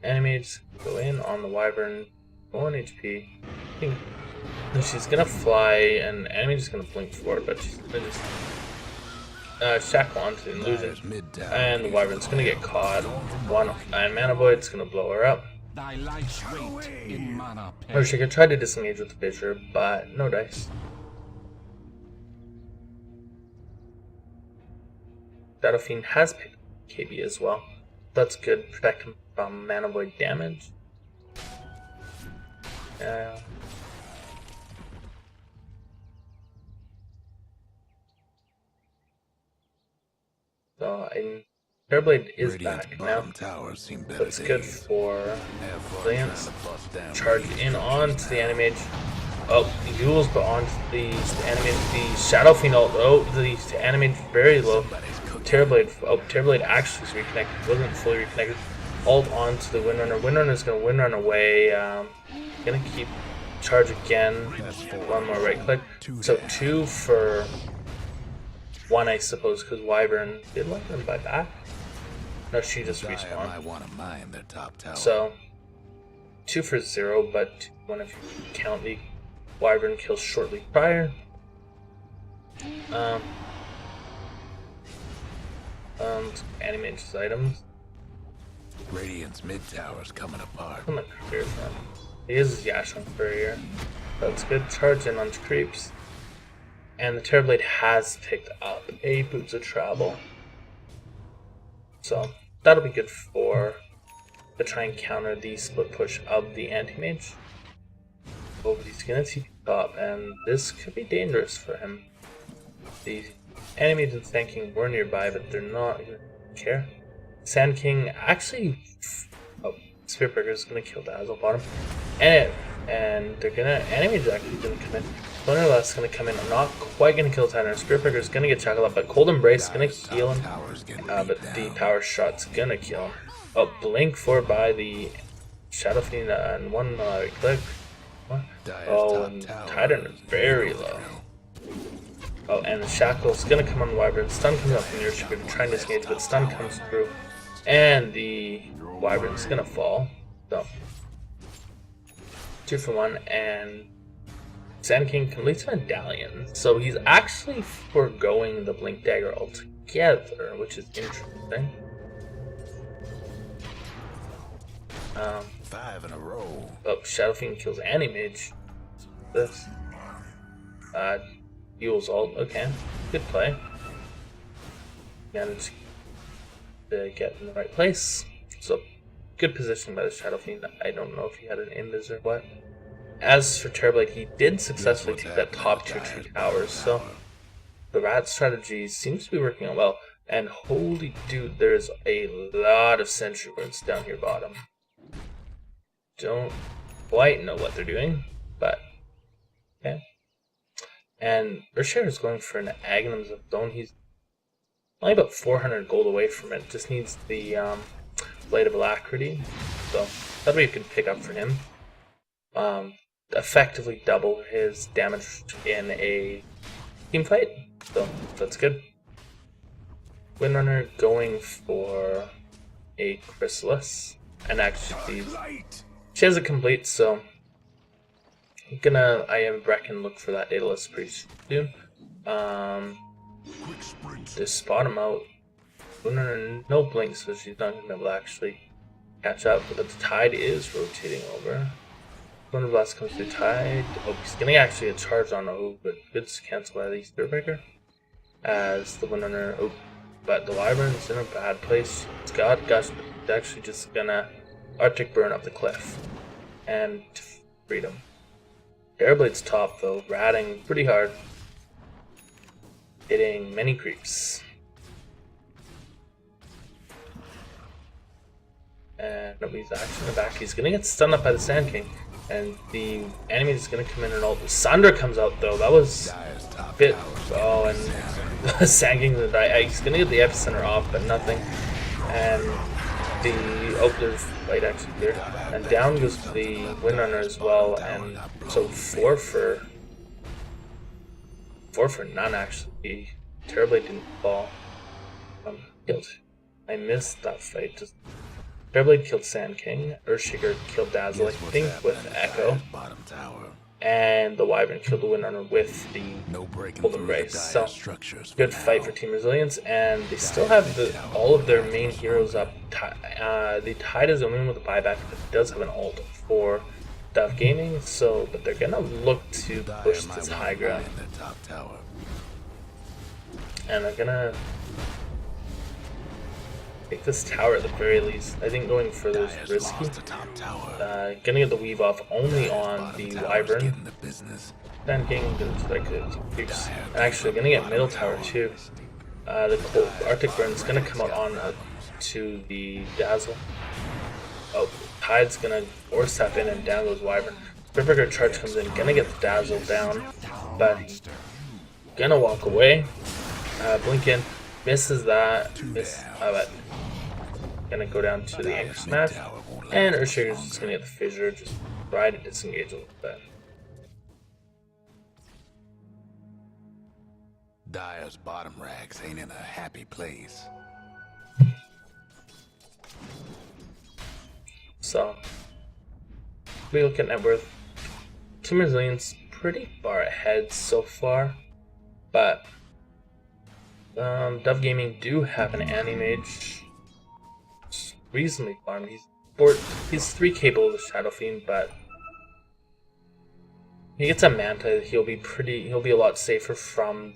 Animates go in on the Wyvern, 1 HP. And she's gonna fly, and Animate's gonna blink for it, but she's gonna just shackle onto the illusion. And the Wyvern's gonna get caught. One and Mana Void's gonna blow her up. Or she could try to disengage with the Fissure, but no dice. Shadow Fiend has picked KB as well. That's good. Protect him from Mana Void damage. So Terrorblade is back now. That's good for Resilience. Charge in onto the Animage. Oh, the Yules go onto the Animage. The Shadow Fiend ult. Oh, the Animage very low. Terrorblade. Oh, Terrorblade actually is reconnected. Wasn't fully reconnected. Ult onto the Windrunner. Windrunner's gonna Windrun away. Gonna keep charge again. One more right click. So 2 for 1, I suppose, because Wyvern did Wyvern buy back. No, she just respawned. So 2 for 0, but 1 if you count the Wyvern kills shortly prior. Animate his items. Radiant's mid tower's coming apart. I'm not clear from. He is Yashon Courier. That's good. Charge in on creeps. And the Terrorblade has picked up a Boots of Travel. So that'll be good for to try and counter the split push of the Anti-Mage. Oh, but he's gonna TP top, and this could be dangerous for him. The Anti-Mage and Sand King were nearby, but they're not gonna care. Sand King actually, Spirit Breaker is gonna kill Dazzle bottom, and they're gonna Anti-Mage is actually gonna come in. Thunderblast's gonna come in. I'm not quite gonna kill Titan. Spirit Breaker is gonna get shackled up, but Cold Embrace is gonna heal him. But the power shot's gonna kill him. Oh, blink for by the Shadow Fiend and 1 click. Oh, and Titan is very low. Oh, and the Shackle's gonna come on the Wyvern. Stun comes up from your Spirit, trying to disengage, but stun comes through, and the Wyvern's gonna fall. So 2 for 1, and Sand King completes Medallion. So he's actually foregoing the Blink Dagger altogether, which is interesting. 5 in a row. Oh, Shadow Fiend kills Anti-Mage. This. Yule's ult. Okay. Good play. Managed to get in the right place. So, good position by the Shadow Fiend. I don't know if he had an invis or what. As for Terrorblade, he did successfully take that top tier 2 towers. So, the rat strategy seems to be working out well. And holy dude, there's a lot of sentry wards down here bottom. Don't quite know what they're doing, but okay. And Ursher is going for an Aghanim's of Zone. He's only about 400 gold away from it. Just needs the Blade of Alacrity, so that'll be a good pickup for him. Effectively double his damage in a team fight, so that's good. Windrunner going for a Chrysalis, and actually she has it complete, so I reckon look for that Daedalus pretty soon. Just spot him out. Windrunner no blink, so she's not gonna be able to actually catch up, but the tide is rotating over. Thunderblast comes through tide. Oh, he's gonna actually get charged on. Oh, but good to cancel by the Spirit Breaker. As the Windrunner, oh, but the Wyvern's in a bad place. It's actually just gonna Arctic burn up the cliff and freedom. Airblade's top though, ratting pretty hard, hitting many creeps. And nobody's actually in the back. He's gonna get stunned up by the Sand King, and the enemy is gonna come in and ult. Sunder comes out though. That was a bit. Oh, and Sand King's gonna die. He's gonna get the epicenter off, but nothing. And there's light actually here. And down goes the Windrunner as well, and so 4 for none actually. Terrorblade didn't fall. Killed. I missed that fight. Just Terrorblade killed Sand King. Earthshaker killed Dazzle, I think, with Echo. And the Wyvern killed the Windrunner with the Golden Brace. So, good fight for Team Resilience, and they still have all of their main heroes up. The Tide is only with a buyback, but it does have an ult for Dove Gaming, so, but they're gonna look to push this high ground. And they're gonna take this tower at the very least. I think going further is risky. Gonna get the weave off only on the Wyvern. Sand King gonna strike the creeps. And actually gonna get middle tower too. The cold Arctic Burn's gonna come out on to the Dazzle. Oh, Tide's gonna force tap in and down goes Wyvern. Spiritbreaker charge comes in, gonna get the Dazzle down, but he's gonna walk away. Blink in, misses that, but gonna go down to the Anchor Smash, and Earthshaker's just gonna get the Fissure, just try to disengage a little bit. Dyer's bottom rags ain't in a happy place. So, we look at net worth. Team Resilience pretty far ahead so far, but Dove Gaming do have an Anti-Mage reasonably farmed. He's 3 capable of the Shadow Fiend, but he gets a Manta. He'll be a lot safer from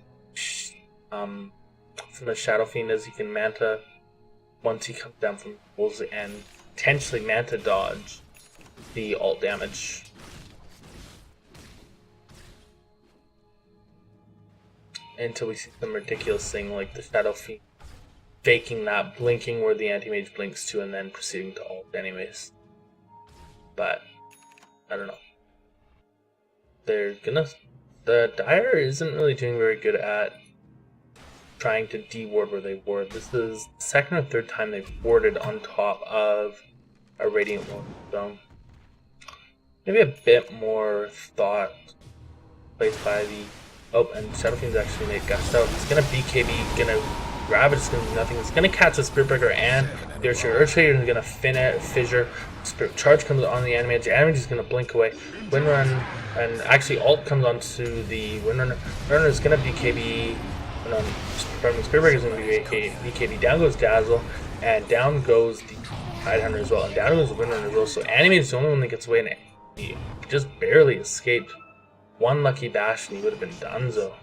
the Shadow Fiend, as he can Manta once he comes down from pulls and potentially Manta dodge the ult damage. Until we see some ridiculous thing like the Shadow Fiend faking that, blinking where the Anti-Mage blinks to, and then proceeding to ult anyways. But, I don't know. The Dire isn't really doing very good at trying to de-ward where they ward. This is the second or third time they've warded on top of a Radiant ward, so maybe a bit more thought placed by the... Oh, and Shadow Fiend's actually made gust out. He's gonna BKB, gonna grab it, it's gonna do nothing. It's gonna catch the Spiritbreaker and the Earthshaker. Earthshaker is gonna Fissure. Spirit Charge comes on the Anti-Mage. The Anti-Mage is gonna blink away. Windrun, and actually ult comes onto the Windrunner. Windrunner is gonna BKB. No, Spiritbreaker is gonna be BKB. Down goes Dazzle, and down goes the Tidehunter as well, and down goes the Windrunner as well. So Anti-Mage is the only one that gets away, and he just barely escaped. One lucky bash and he would have been donezo.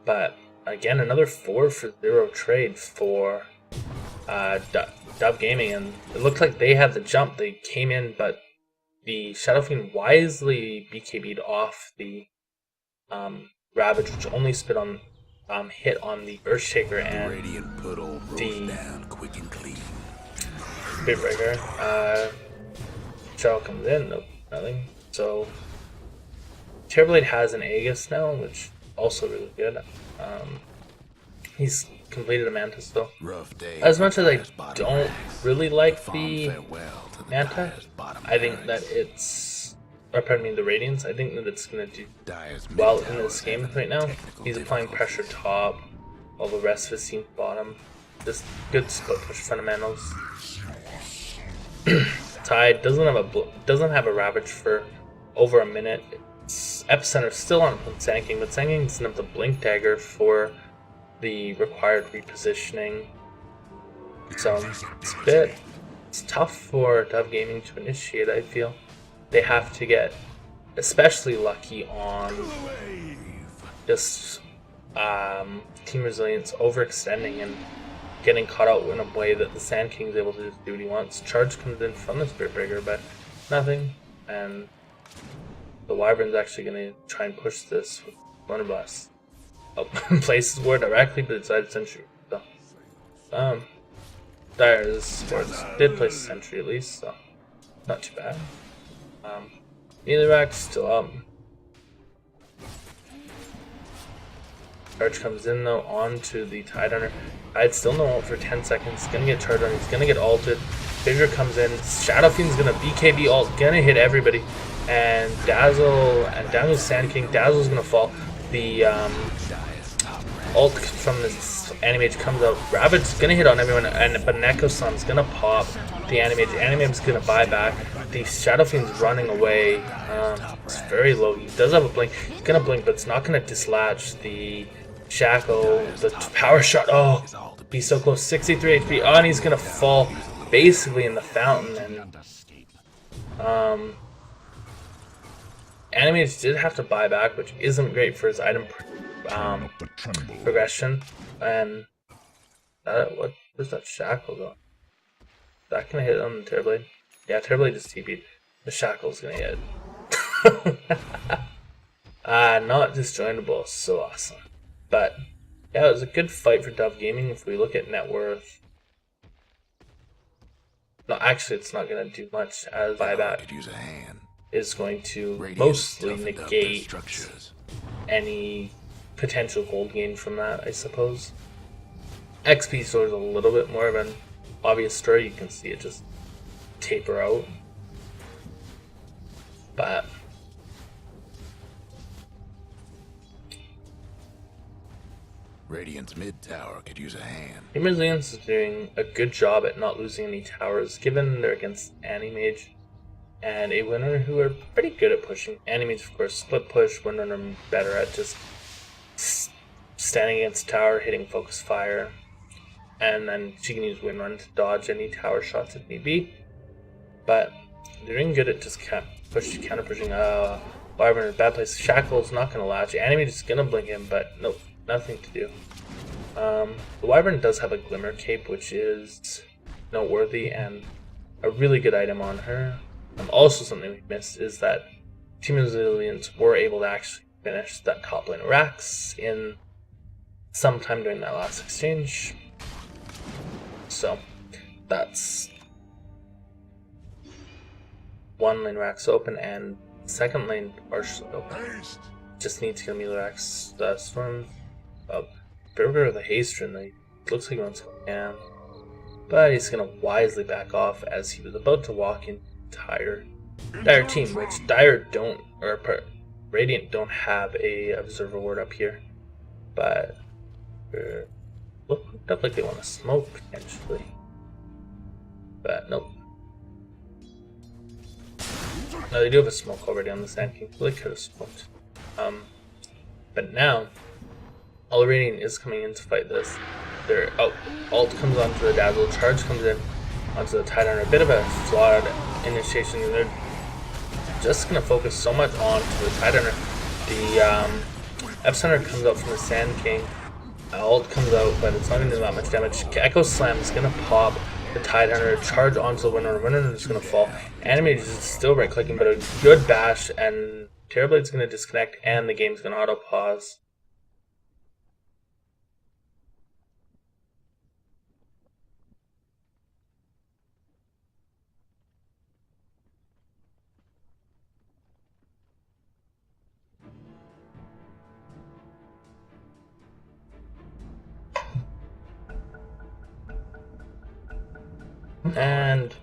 But again, another 4 for 0 trade for Dove Gaming, and it looked like they had the jump. They came in, but the Shadow Fiend wisely BKB'd off the Ravage, which only hit on the Earthshaker and the Spiritbreaker. Shadow comes in, nope, nothing. So Terrorblade has an Aegis now, which also really good. He's completed a Manta still. As much as I don't really like the Manta, I think that it's... Or pardon me, the Radiance, I think that it's going to do well in this game right now. He's applying pressure top, while the rest of his team bottom. Just good split push fundamentals. Tide doesn't have a Ravage for over a minute. Epicenter still on Sand King, but Sand King doesn't have the Blink Dagger for the required repositioning. So it's tough for Dove Gaming to initiate, I feel. They have to get especially lucky on just Team Resilience overextending and getting caught out in a way that the Sand King's able to just do what he wants. Charge comes in from the Spiritbreaker, but nothing, and the Wyvern's actually going to try and push this with Thunder Blast. Oh, places war directly, but it's out of Sentry. So, Dyer's did place a Sentry at least, so not too bad. Neither back's still up. Charge comes in though onto the Tidehunter. I'd still no ult for 10 seconds. Gonna get charged on. He's gonna get ulted. Fissure comes in. Shadow Fiend's gonna BKB ult. Gonna hit everybody. And Dazzle's Sand King. Dazzle's gonna fall. The ult from this Animage comes out. Ravage gonna hit on everyone, but Neko Slam's gonna pop the Animage. Animage's gonna buy back. The Shadow Fiend's running away. It's very low. He does have a blink. He's gonna blink, but it's not gonna dislodge the Shackle. The power shot. Oh, he's so close. 63 HP. Oh, and he's gonna fall basically in the fountain. And Animage did have to buy back, which isn't great for his item progression. And where's that Shackle going? Is that gonna hit on the Terrorblade? Yeah, Terrorblade just TP'd. The Shackle's gonna hit. Not disjointable. So awesome. But yeah, it was a good fight for Dove Gaming. If we look at net worth, no, actually, it's not gonna do much, as buyback is going to mostly negate any potential gold gain from that, I suppose. XP store is a little bit more of an obvious story. You can see it just taper out. But Radiant's mid tower could use a hand. Team Resilience is doing a good job at not losing any towers, given they're against Animage and a Windrunner who are pretty good at pushing. Animage, of course, split push. Windrunner better at just standing against tower, hitting focus fire, and then she can use Windrun to dodge any tower shots if need be. But they're doing good at just counter pushing. Wyvern in a bad place. Shackle's not gonna latch. Animage is gonna blink him, but nope, nothing to do. The Wyvern does have a Glimmer Cape, which is noteworthy and a really good item on her. Also, something we missed is that Team Resilience were able to actually finish that top lane Rax in sometime during that last exchange. So that's one lane Rax open and second lane partially open. Just need to get me Rax Storm up. Burger with a haste rune. Looks like he wants to go down, but he's gonna wisely back off as he was about to walk in Dire team, which Radiant don't have a observer ward up here, but looked up like they want to smoke potentially, but nope. No, they do have a smoke already on the Sand King, so they could have smoked. But now all Radiant is coming in to fight this. Their ult comes onto the Dazzle, charge comes in onto the Tidehunter. A bit of a flawed initiation. They're just gonna focus so much onto the Tidehunter. The Epicenter comes out from the Sand King. Ult comes out, but it's not gonna do that much damage. Echo Slam is gonna pop the Tidehunter, charge onto the Windrunner. Windrunner is gonna fall. Animage is still right clicking, but a good bash, and Terrorblade's gonna disconnect, and the game's gonna auto pause. And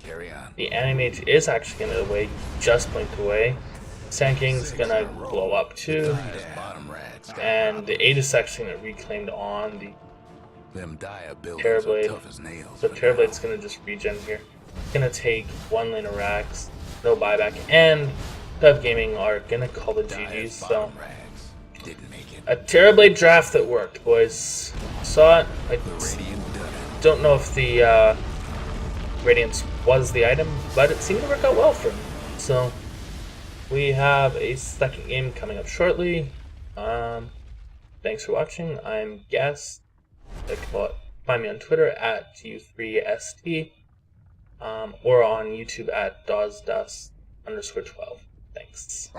the Animage is actually going to away, just blinked away. Sand King's going to blow up too. And the Aegis actually going to reclaimed on the Terrorblade. So Terrorblade's going to just regen here. Going to take one lane of Rax, no buyback, and Dove Gaming are going to call the GG's. So a Terrorblade draft that worked, boys. Saw it. I don't know if the Radiance was the item, but it seemed to work out well for him. So we have a second game coming up shortly. Thanks for watching. I'm Gas. Find me on Twitter at U3ST, or on YouTube at DawsDust_12. Thanks.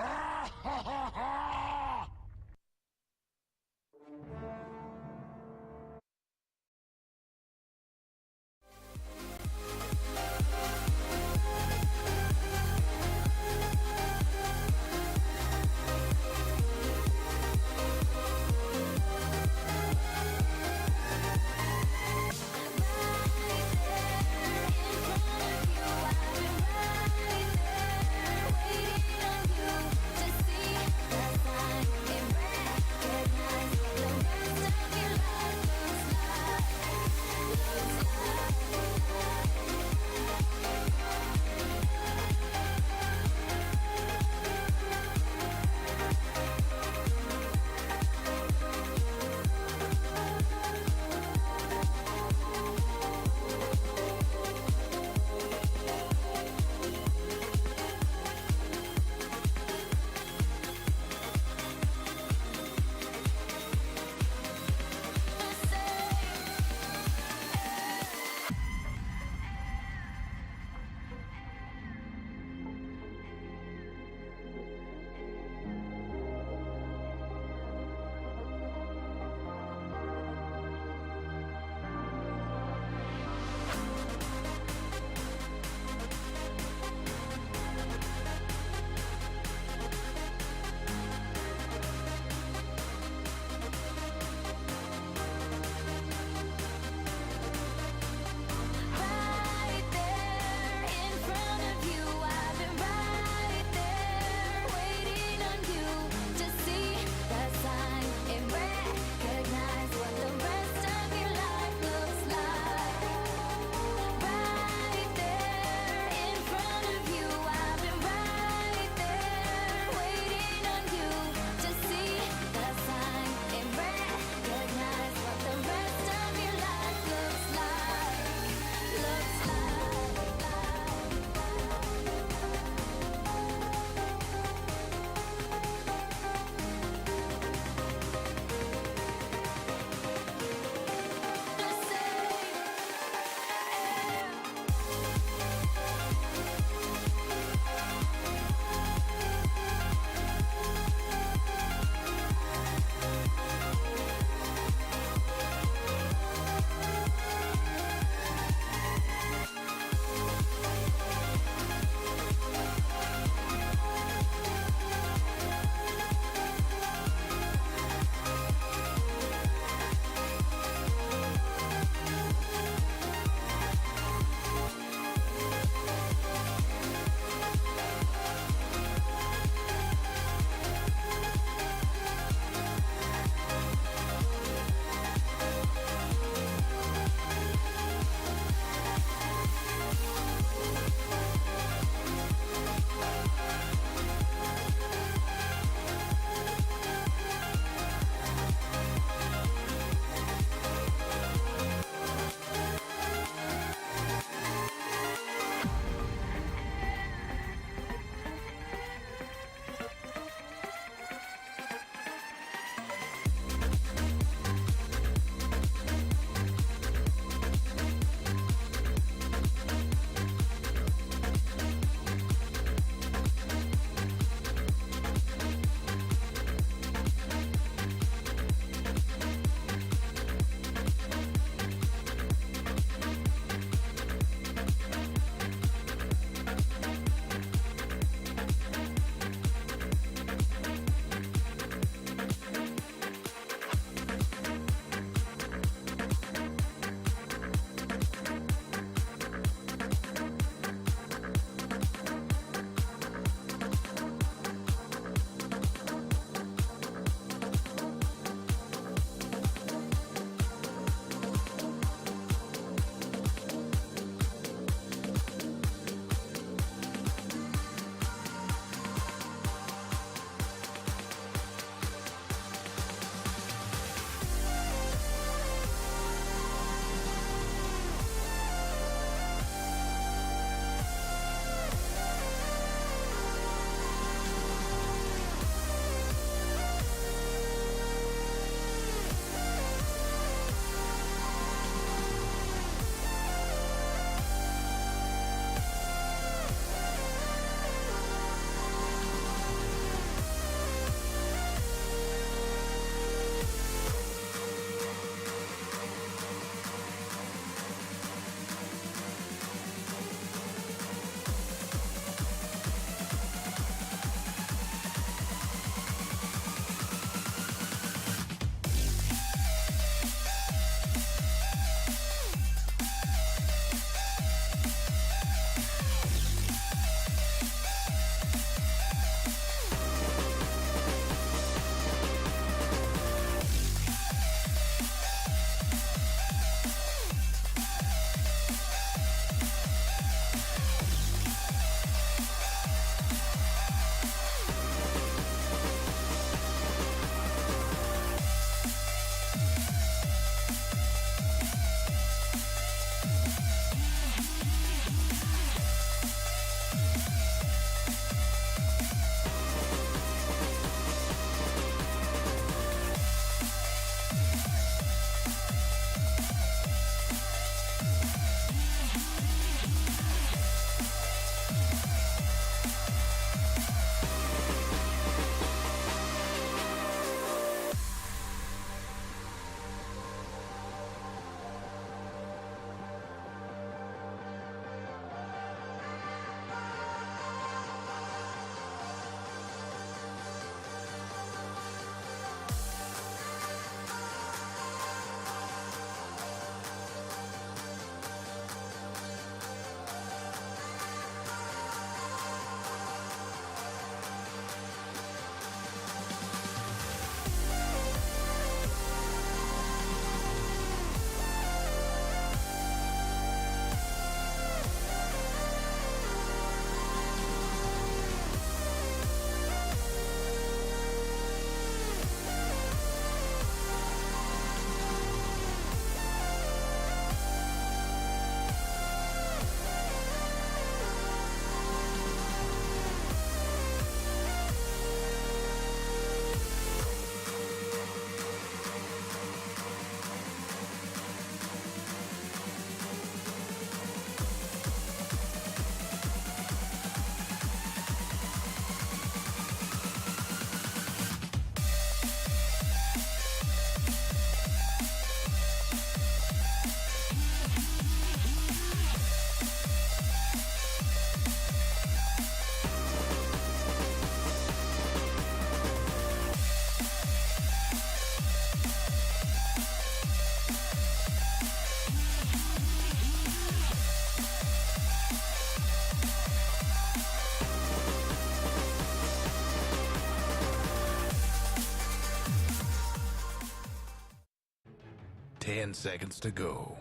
10 seconds to go.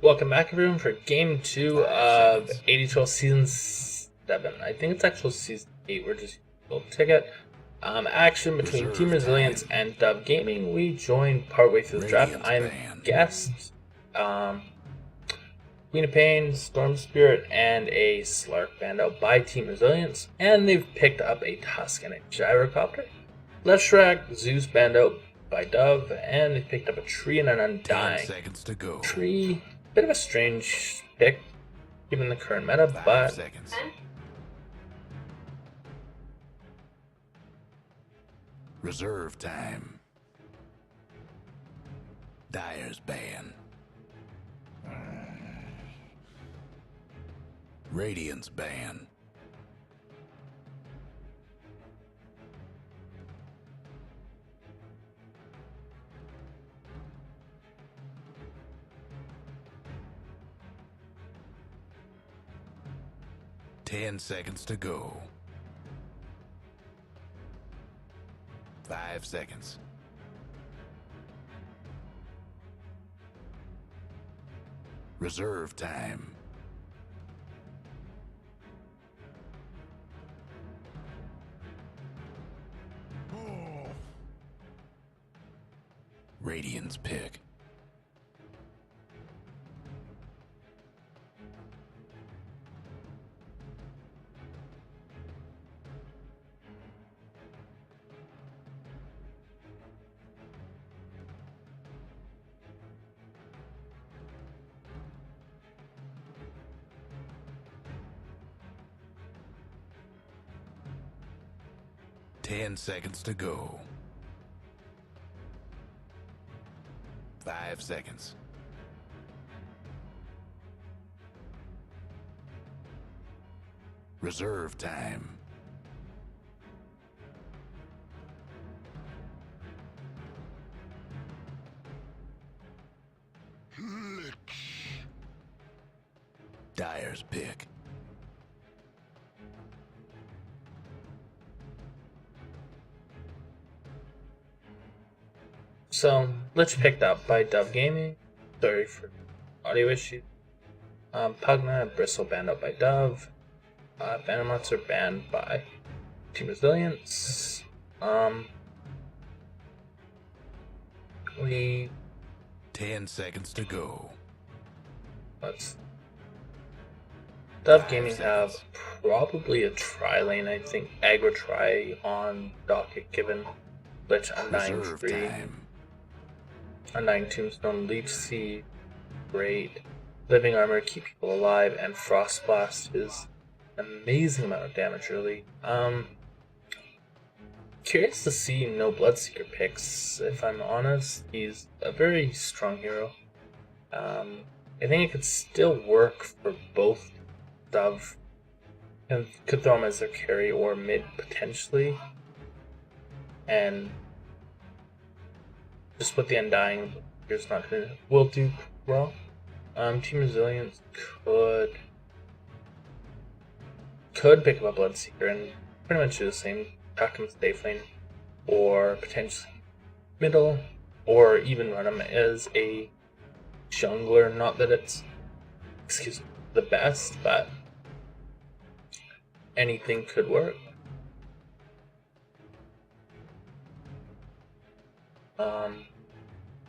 Welcome back, everyone, for Game 2 of 8012 Season 7. I think it's actually Season 8. We're just a little ticket. Action between Reserve Team Resilience time. and Dove Gaming. We joined partway through the draft. Radiant's I'm banned. guest. Queen of Pain, Storm Spirit, and a Slark banned out by Team Resilience. And they've picked up a Tusk and a Gyrocopter. Left Shrek, Zeus banned out by Dove, and they picked up a Tree and an 10 Undying. seconds to go. Tree, bit of a strange pick given the current meta, 5 but seconds. Reserve time. Dyer's ban. Radiant's ban. Ten seconds to go. 5 seconds. Reserve time. Radiant's pick. Ten seconds to go. 5 seconds. Reserve time. Dyer's pick. so Lich picked up by Dove Gaming. Sorry for audio issues. Pugna and Bristle banned out by Dove. Venomots are banned by Team Resilience. We 10 seconds to go. let's Dove 5 Gaming seconds. have probably a tri lane. I think aggro tri on docket given Lich Undying Reserve free. time. Undying Tombstone, Leech Seed, great. Living Armor, keep people alive, and Frost Blast is an amazing amount of damage early. Curious to see no Bloodseeker picks, if I'm honest. He's a very strong hero. I think it could still work for both Dove, and could throw him as their carry or mid potentially. And just with the Undying, here's not gonna will do well. Team Resilience could pick up a Bloodseeker and pretty much do the same. Tuck him safe lane, or potentially middle, or even run him as a jungler. Not that it's the best, but anything could work.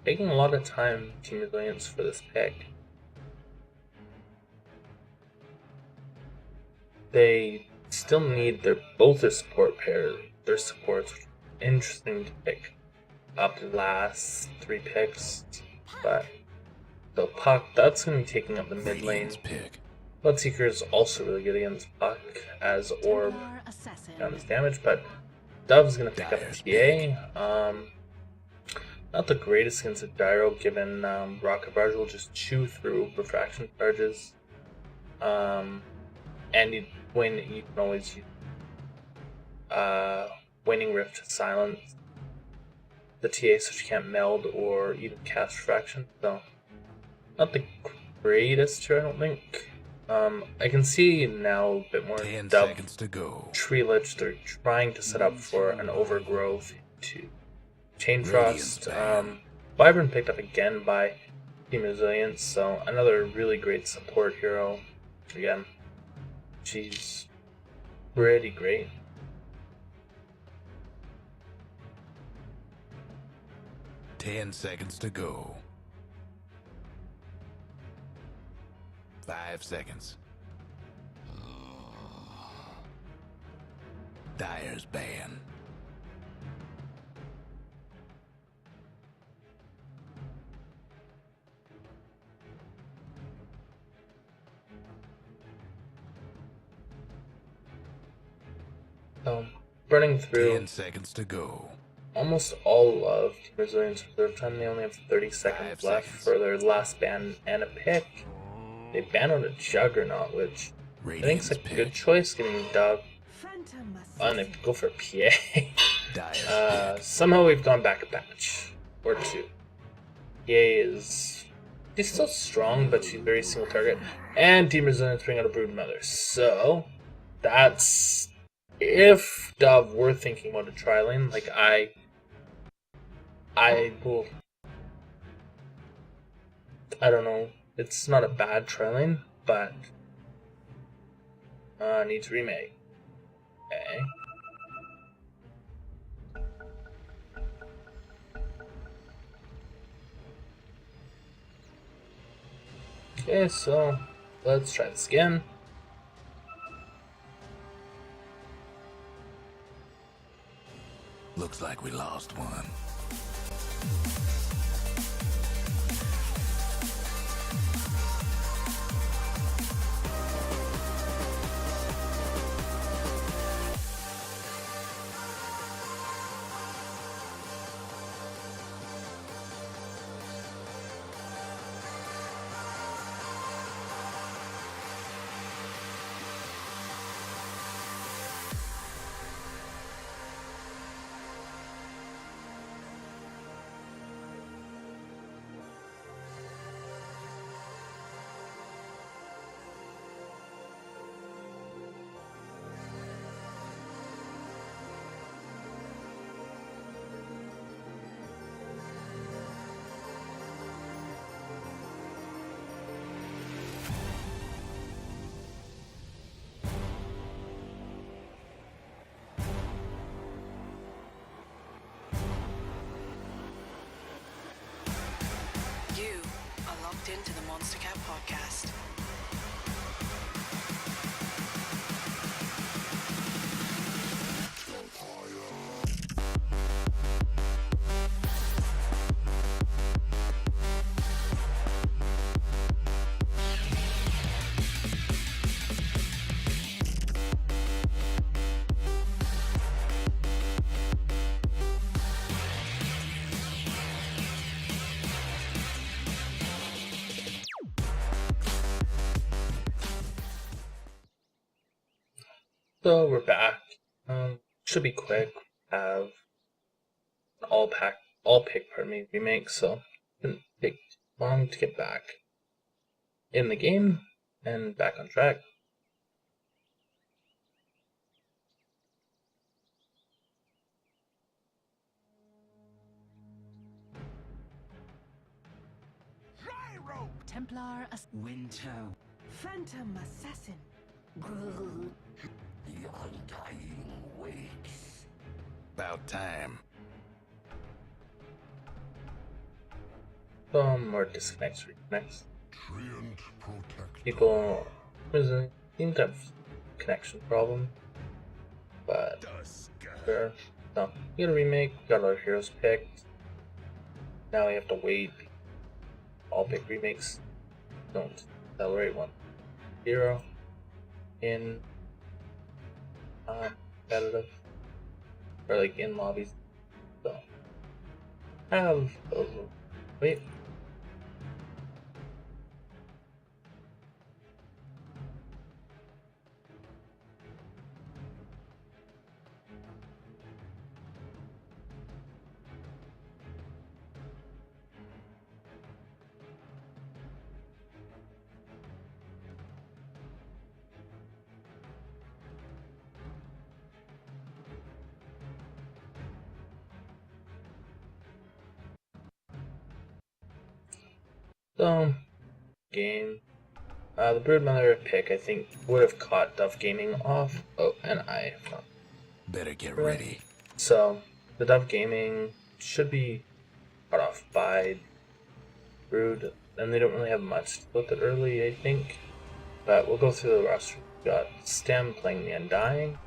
Taking a lot of time, Team Resilience, for this pick. They still need both their support pairs, their supports, which is interesting to pick up the last 3 picks. But so Puck, that's going to be taking up the mid lane. Radiant's pick. Bloodseeker is also really good against Puck as Orb on his damage, but Dove's going to pick up a TA. Not the greatest against a Gyro, given Rocket Barrage will just chew through refraction charges. And you can always use Waning Rift to silence the TA so she can't meld or even cast refraction. So, not the greatest here, I don't think. I can see now a bit more 10 Dove seconds to go. Tree Lich. They're trying to set up for an overgrowth to Chain Frost. Wyvern picked up again by Team Resilience, so another really great support hero. Again, she's pretty great. 10 seconds to go. 5 seconds. Dyer's ban. So, running through 10 seconds to go. almost all of Team Resilience Reserve time. They only have 30 seconds 5 left seconds. for their last ban and a pick. They ban on a Juggernaut, which I think is a Radiant's good pick. choice, getting Dove. And they go for PA. Dyer's pick. Somehow we've gone back a patch or two. PA is... she's still strong, but she's very single target. And Team Resilience bring out a Broodmother. So, that's... if Dove were thinking about a tri-lane, like I will... I don't know. It's not a bad tri-lane, but... needs remake. Okay. Okay, so let's try this again. Looks like we lost one. You are locked into the Monster Cat podcast. So we're back. Should be quick. Have an all pick, remake. So didn't take long to get back in the game and back on track. Templar Winter. Phantom Assassin. The Undying wakes. About time. Some more disconnects, reconnects. Treant protect. People seem to have connection problem, but sure. So we got a remake. Got our heroes picked. Now we have to wait. All big remakes don't accelerate one. 0 in competitive or like in lobbies. So have those. Wait. So, game. The Broodmother pick, I think, would have caught Dove Gaming off. Oh, and I. Better get ready. So, the Dove Gaming should be caught off by Brood, and they don't really have much to with it early, I think. But we'll go through the roster. We've got Stem playing the Undying.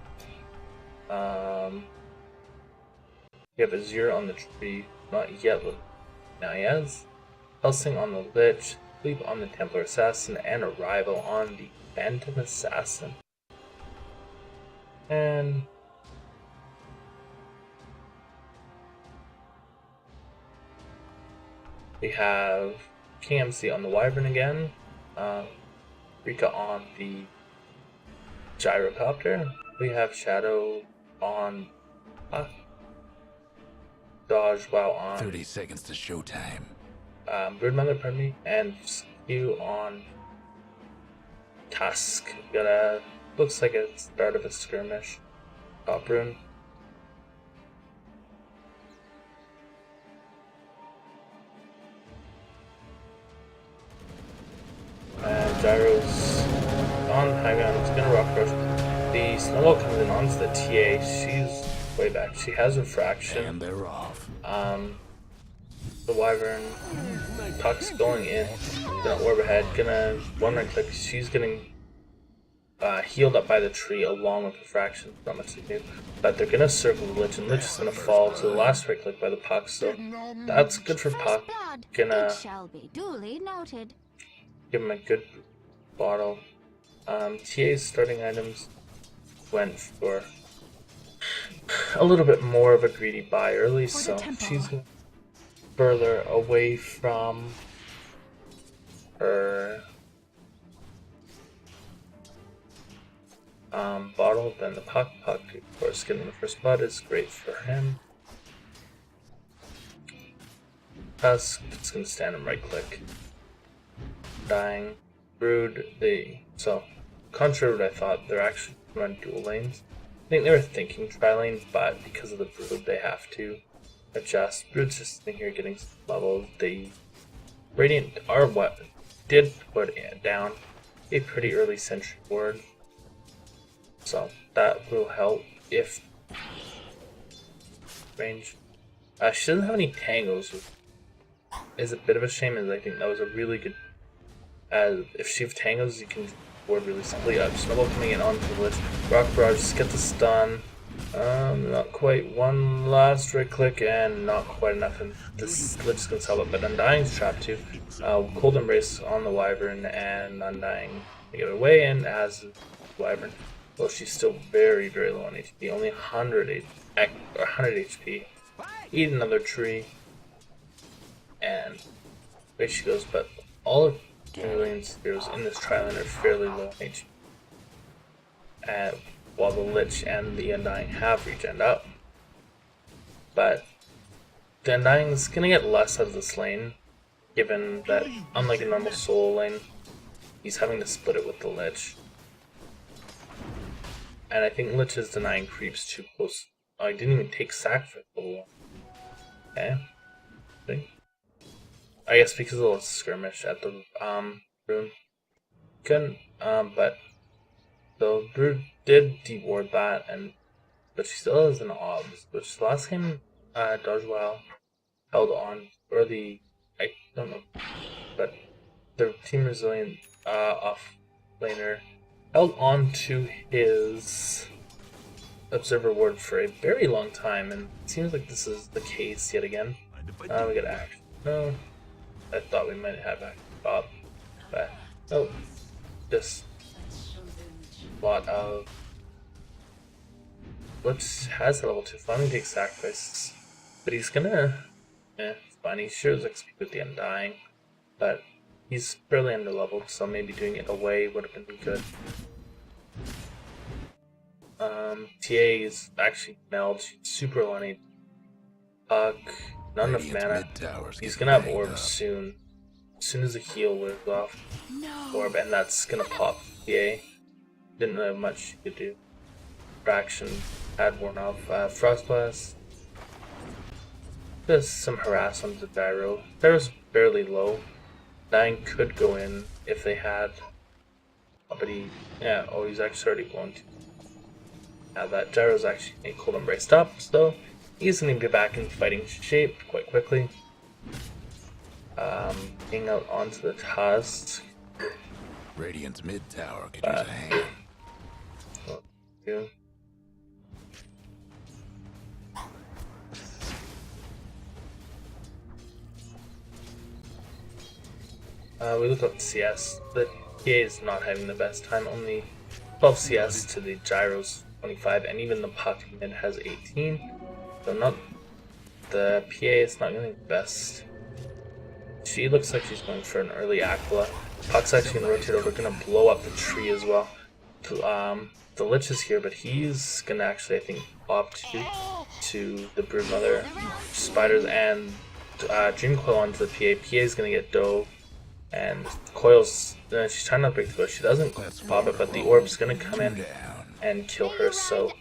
You have Azure on the tree, not yet, but now he has. Helsing on the Lich, Sleep on the Templar Assassin, and Arrival on the Phantom Assassin. And we have King MC on the Wyvern again, Rika on the Gyrocopter. We have Shadow on Dodge WoW on 30 seconds to showtime. Broodmother, pardon me, and Skew on Tusk. Got a looks like a start of a skirmish. Top rune. And Gyro's on high ground. It's gonna rock rush. The Snowball comes in onto the TA. She's way back. She has refraction. And they're off. The Wyvern Tuck's going in. Gonna orb ahead. Gonna one right click. She's getting healed up by the tree along with refraction. Not much to do. But they're gonna circle the Lich, and Lich is gonna fall to the last right click by the Puck. So that's good for Puck. Gonna It shall be duly noted. give him a good bottle. TA's starting items went for a little bit more of a greedy buy early, so she's further away from her bottle than the Puck. Puck, of course, getting the first blood is great for him. Tusk, it's gonna stand him right click. Dying. Brood, so contrary to what I thought, they're actually run dual lanes. I think they were thinking tri-lane, but because of the Brood, they have to adjust. Brood's just sitting here getting leveled. The Radiant are what did put down a pretty early sentry ward, so that will help if range. She doesn't have any tangles, which is a bit of a shame, as I think that was a really good. If she have tangles, you can ward really simply. Snowball coming in onto the Lich. Rock Barrage, just get the stun. Not quite. One last right click, and not quite enough. And this Lich is gonna sell it, but Undying's trapped too. Cold Embrace on the Wyvern, and Undying to get away, and as Wyvern. Well, she's still very, very low on HP. Only 100 HP. Eat another tree, and away she goes. But all of Chameleon's heroes in this tri-lane are fairly low on HP. While the Lich and the Undying have regen up. But the Undying is going to get less out of this lane, given that, unlike a normal solo lane, he's having to split it with the Lich. And I think Lich is denying creeps too close. Oh, he didn't even take sack for the one. Okay. See? I guess because of the skirmish at the rune. Couldn't, but the Brood did deward that, but she still has an obs, which the last game Dodgewell held on, or I don't know, but the Team Resilient off laner held on to his Observer Ward for a very long time, and it seems like this is the case yet again. We got action. No, I thought we might have action Bob, but no, just a lot of Lich has a level 2 finally takes sacrifices, but he's gonna it's fine. He shares XP with the Undying, but he's fairly underleveled, so maybe doing it away would have been good. TA is actually meld, super low on Puck, not enough mana. He's gonna have orb soon. As soon as the heal wears off, orb, and that's gonna pop TA. Didn't have much you could do. Fraction had worn off. Frost Blast. Just some harass on the Gyro. Gyro's barely low, Dying could go in if they had. But he's actually already going to. Now that Gyro's actually made Cold Embrace up, so he's going to be back in fighting shape quite quickly. Getting out onto the Tusk. Radiant's mid tower could use a hand. Yeah. We look up CS. The PA is not having the best time. Only 12 CS to the Gyro's 25, and even the Puck mid has 18. So not the PA is not getting the best. She looks like she's going for an early Aquila. Puck's actually going to rotate over, going to blow up the tree as well. The Lich is here, but he's going to actually, I think, opt to the Broodmother, Spiders, and Dream Coil onto the PA. PA is going to get dove, and Coil's, she's trying to break the bush. She doesn't pop it, but the Orb's going to come in and kill her. So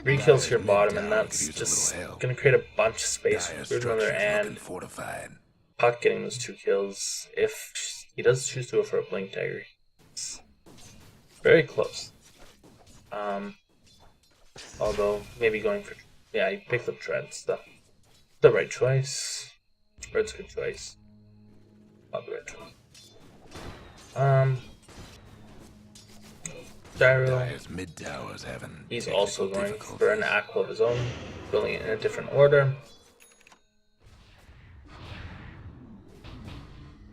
3 kills here bottom, and that's just going to create a bunch of space for Broodmother and Puck getting those 2 kills. If he does choose to go for a Blink Dagger, it's very close. Although maybe going for he picked up Dreads. The right choice. Dread's a good choice. Not the right choice. Gyro. He's also going for an Aqua of his own, building it in a different order.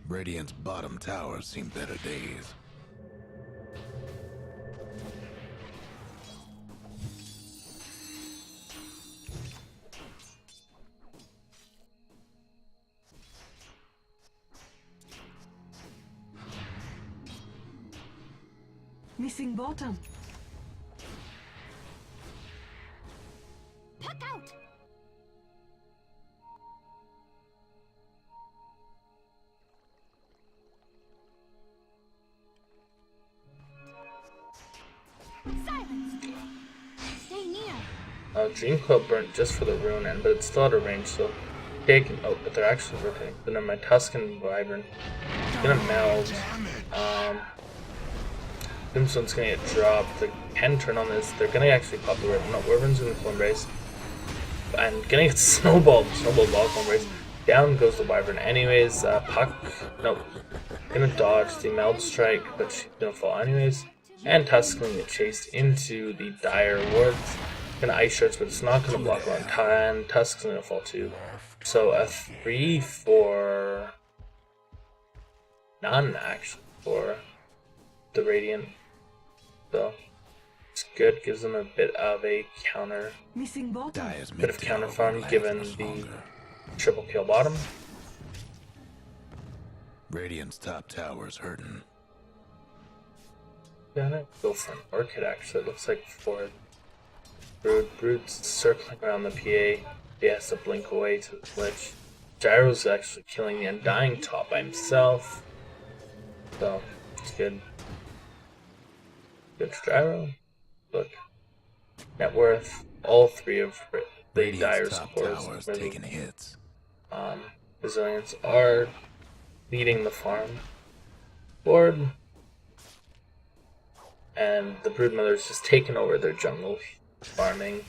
Radiant's bottom towers seen better days. Missing bottom. Puck out. Silence. Stay near. Dream Coil burnt just for the rune end, but it's still out of range, so they can. Oh, but they're actually rotating. But then my Tuscan Wyvern gonna meld. Tombstone's gonna get dropped. They can turn on this. They're gonna actually pop the Wyvern. No, Wyvern's gonna Cold Embrace. And gonna get snowballed ball Cold Embrace. Down goes the Wyvern anyways. Puck, nope. Gonna dodge the Meld Strike, but she's gonna fall anyways. And Tusk's gonna get chased into the Dire Wards. Gonna Ice Shards, but it's not gonna block on time. Tusk's gonna fall too. So a 3 for none actually for the Radiant. So it's good, gives them a bit of a counter, Missing bottom. bit of counter farm given the triple kill bottom. Radiant's top tower's hurting. Gonna go for an Orchid actually. It looks like for Brood's circling around the PA. He has to blink away to the Lich. Gyro's actually killing the Undying top by himself. So it's good. Good Gyro. Look. Net worth. All 3 of the Dire supporters taking hits. Resilience are leading the farm board. And the Broodmother's just taken over their jungle, farming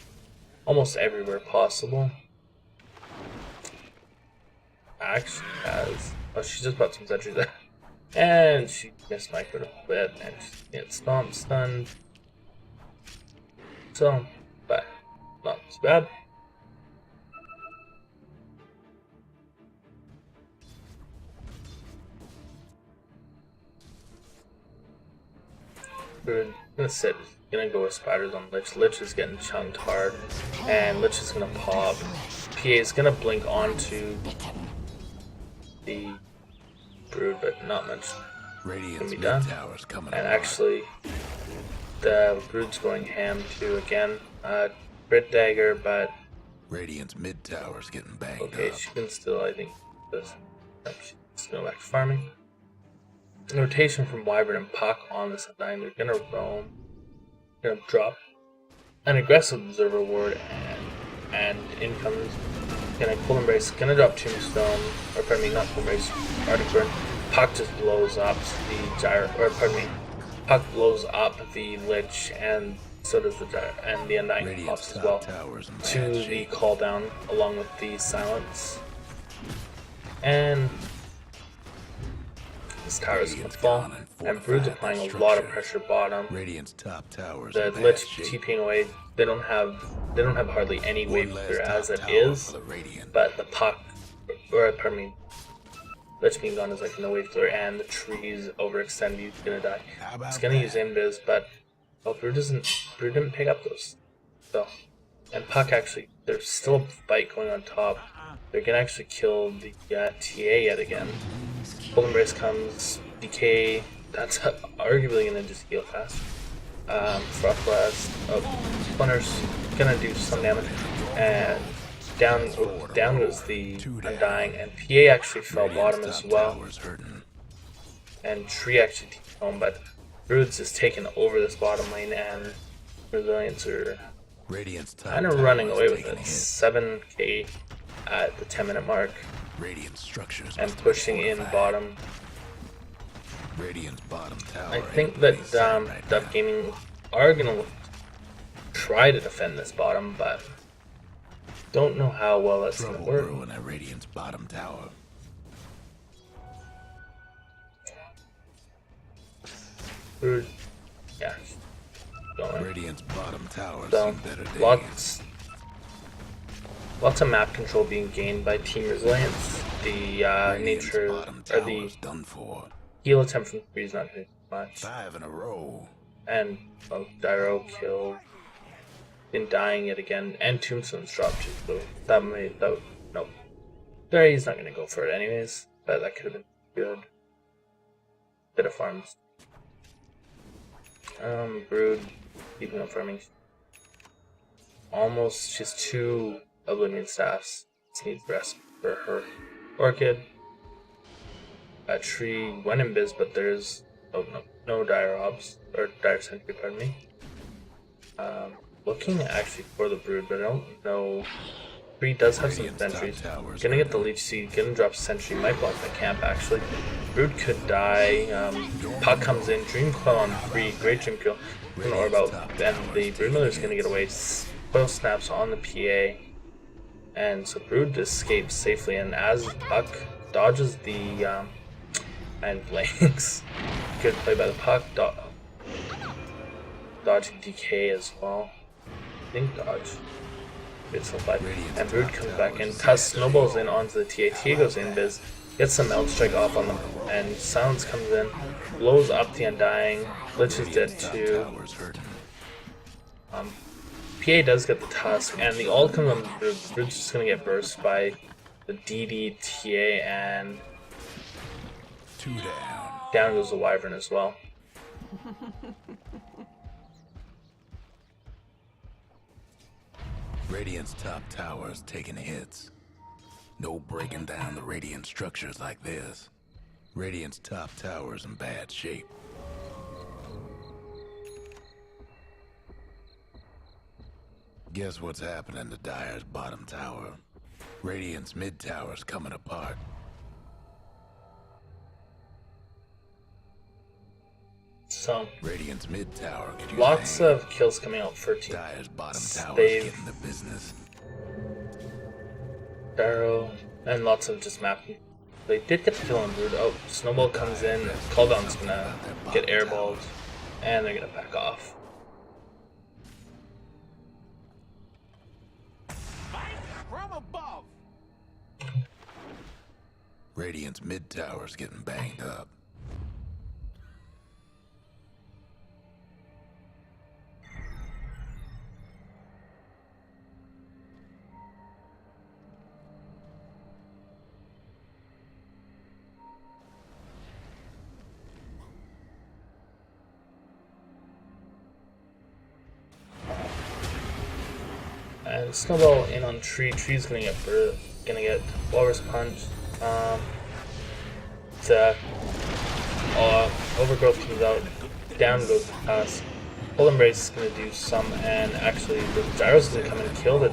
almost everywhere possible. Actually has... Oh, she just bought some sentries there. And she missed microed a bit, and she gets stomped, stunned. So, but not too bad. We're gonna sit, gonna go with Spiders on Lich. Lich is getting chunked hard, and Lich is gonna pop. PA is gonna blink onto the Brood, but not much can be done. And actually, the Brood's going ham too again. Brit Dagger, but Radiant's mid tower's getting banged okay, up. she can still, I think, this. Nope, she's going back to farming. Rotation from Wyvern and Puck on this Undying. They're gonna roam. Gonna drop an aggressive Observer Ward, and in comes gonna Cold Embrace. Gonna drop Tombstone, or pardon me, not Cold Embrace, Arctic Burn. Puck just blows up the gyro, or pardon me, Puck blows up the Lich, and so does the gyro, and the Undying pops as well to the call down along with the silence. And this tower is going to fall, and Brood's applying a lot of pressure bottom. The Lich TPing away. They don't have hardly any wave clear as it is, but the Puck, or pardon me, Lich being gone is like no wave clear, and the trees overextend. He's gonna die. He's gonna use invis, but Brood didn't pick up those. So, and Puck actually, there's still a fight going on top. They're gonna actually kill the TA yet again. Cold Embrace comes, DK. That's arguably gonna just heal fast. Frost Blast. Splinter's gonna do some damage, and down goes the Undying, and PA actually fell bottom as well. And Tree actually takes home, but Brood's is taking over this bottom lane, and Resilience are kind of running away with it. 7k at the 10-minute mark, and pushing in bottom. I think that Dove Gaming are gonna try to defend this bottom, but don't know how well that's gonna work. Brood, yeah, going. So lots of map control being gained by Team Resilience. The nature or the heal attempt from 3 is not doing much. 5 in a row. And Gyro killed, been dying yet again, and Tombstone's dropped too. So nope. There, he's not gonna go for it anyways. But that could have been good. Bit of farms. Brood, keeping up farming. Almost, she's 2 Oblivion Staffs. She needs rest for her Orchid. A Tree went in biz, but there's no Dire Obs, or Dire Sentry, pardon me. Looking actually for the Brood, but I don't know. Tree does have some sentries. Gonna get the Leech Seed, gonna drop Sentry, might block the camp actually. Brood could die. Puck comes in, Dream Coil on 3, great Dream Coil. Gonna orb out, and the Broodmother's gonna get away. Coil snaps on the PA, and so Brood escapes safely, and as Puck dodges the and blanks. Good play by the Puck. Dodging DK as well. I think dodge. Good fight. And Brood comes back in. Tusk snowballs in onto the TA. TA goes in biz. Gets some Melt Strike off on them. And Silence comes in. Blows up the Undying. Lich is dead too. PA does get the Tusk. And the ult comes on Brood. Brood's just gonna get burst by the DD, TA, and down goes the Wyvern as well. Radiant's top tower's taking hits. No breaking down the Radiant structures like this. Radiant's top tower's in bad shape. Guess what's happening to Dire's bottom tower? Radiant's mid tower's coming apart. So, Radiant's mid tower. lots of kills coming out for Team. Dire's bottom tower's They've getting the business. Barrow, and lots of just mapping. They did get the kill on Brood. Oh, Snowball comes in. Calldown's gonna get airballed, and they're gonna back off. From above. Radiant's mid tower's getting banged up. And Snowball in on Tree. Tree's gonna get Walrus Punch. Overgrowth comes out. Down goes the Tusk. Full Embrace is gonna do some, and actually the Gyro's gonna come and kill the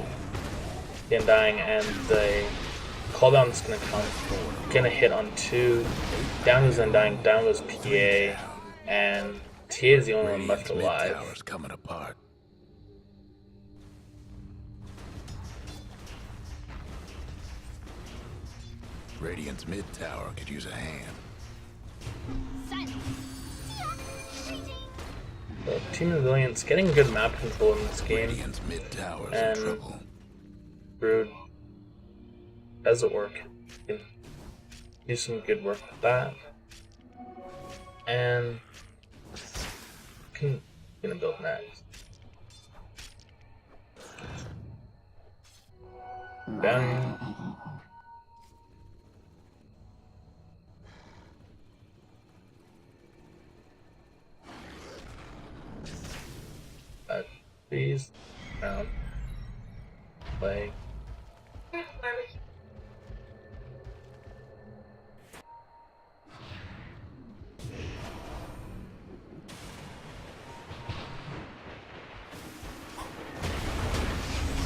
Undying, and the Cooldown is gonna come. Gonna hit on 2. Down goes Undying, down goes PA, and TA is the only one left alive. Towers coming apart. Radiant's mid tower could use a hand. Silence. So Team Resilience getting good map control in this game. Radiant's mid tower's in And trouble. Brood does it work. You can do some good work with that. And gonna build next. Down. These around. Play.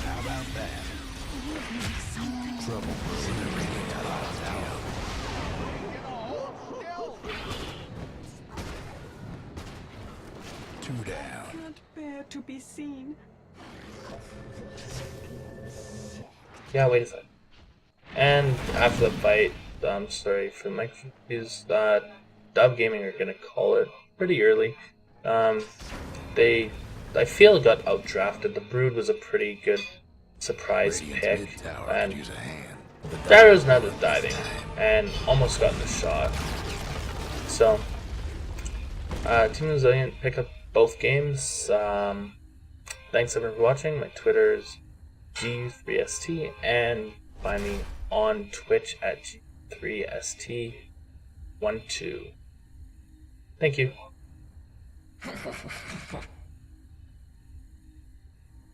How about that? Trouble brewing the radiant tower. Two down. Can't bear to be seen. Yeah, wait a sec. And after the fight, I'm sorry for my confused. Dub Gaming are gonna call it pretty early. I feel got outdrafted. The Brood was a pretty good surprise Radiant's pick, mid tower and could use a hand. Gyro's now just diving and almost got the shot. So, Team Resilient pick up both games. Thanks everyone for watching. My Twitter is G3ST, and find me on Twitch at G3ST12. Thank you.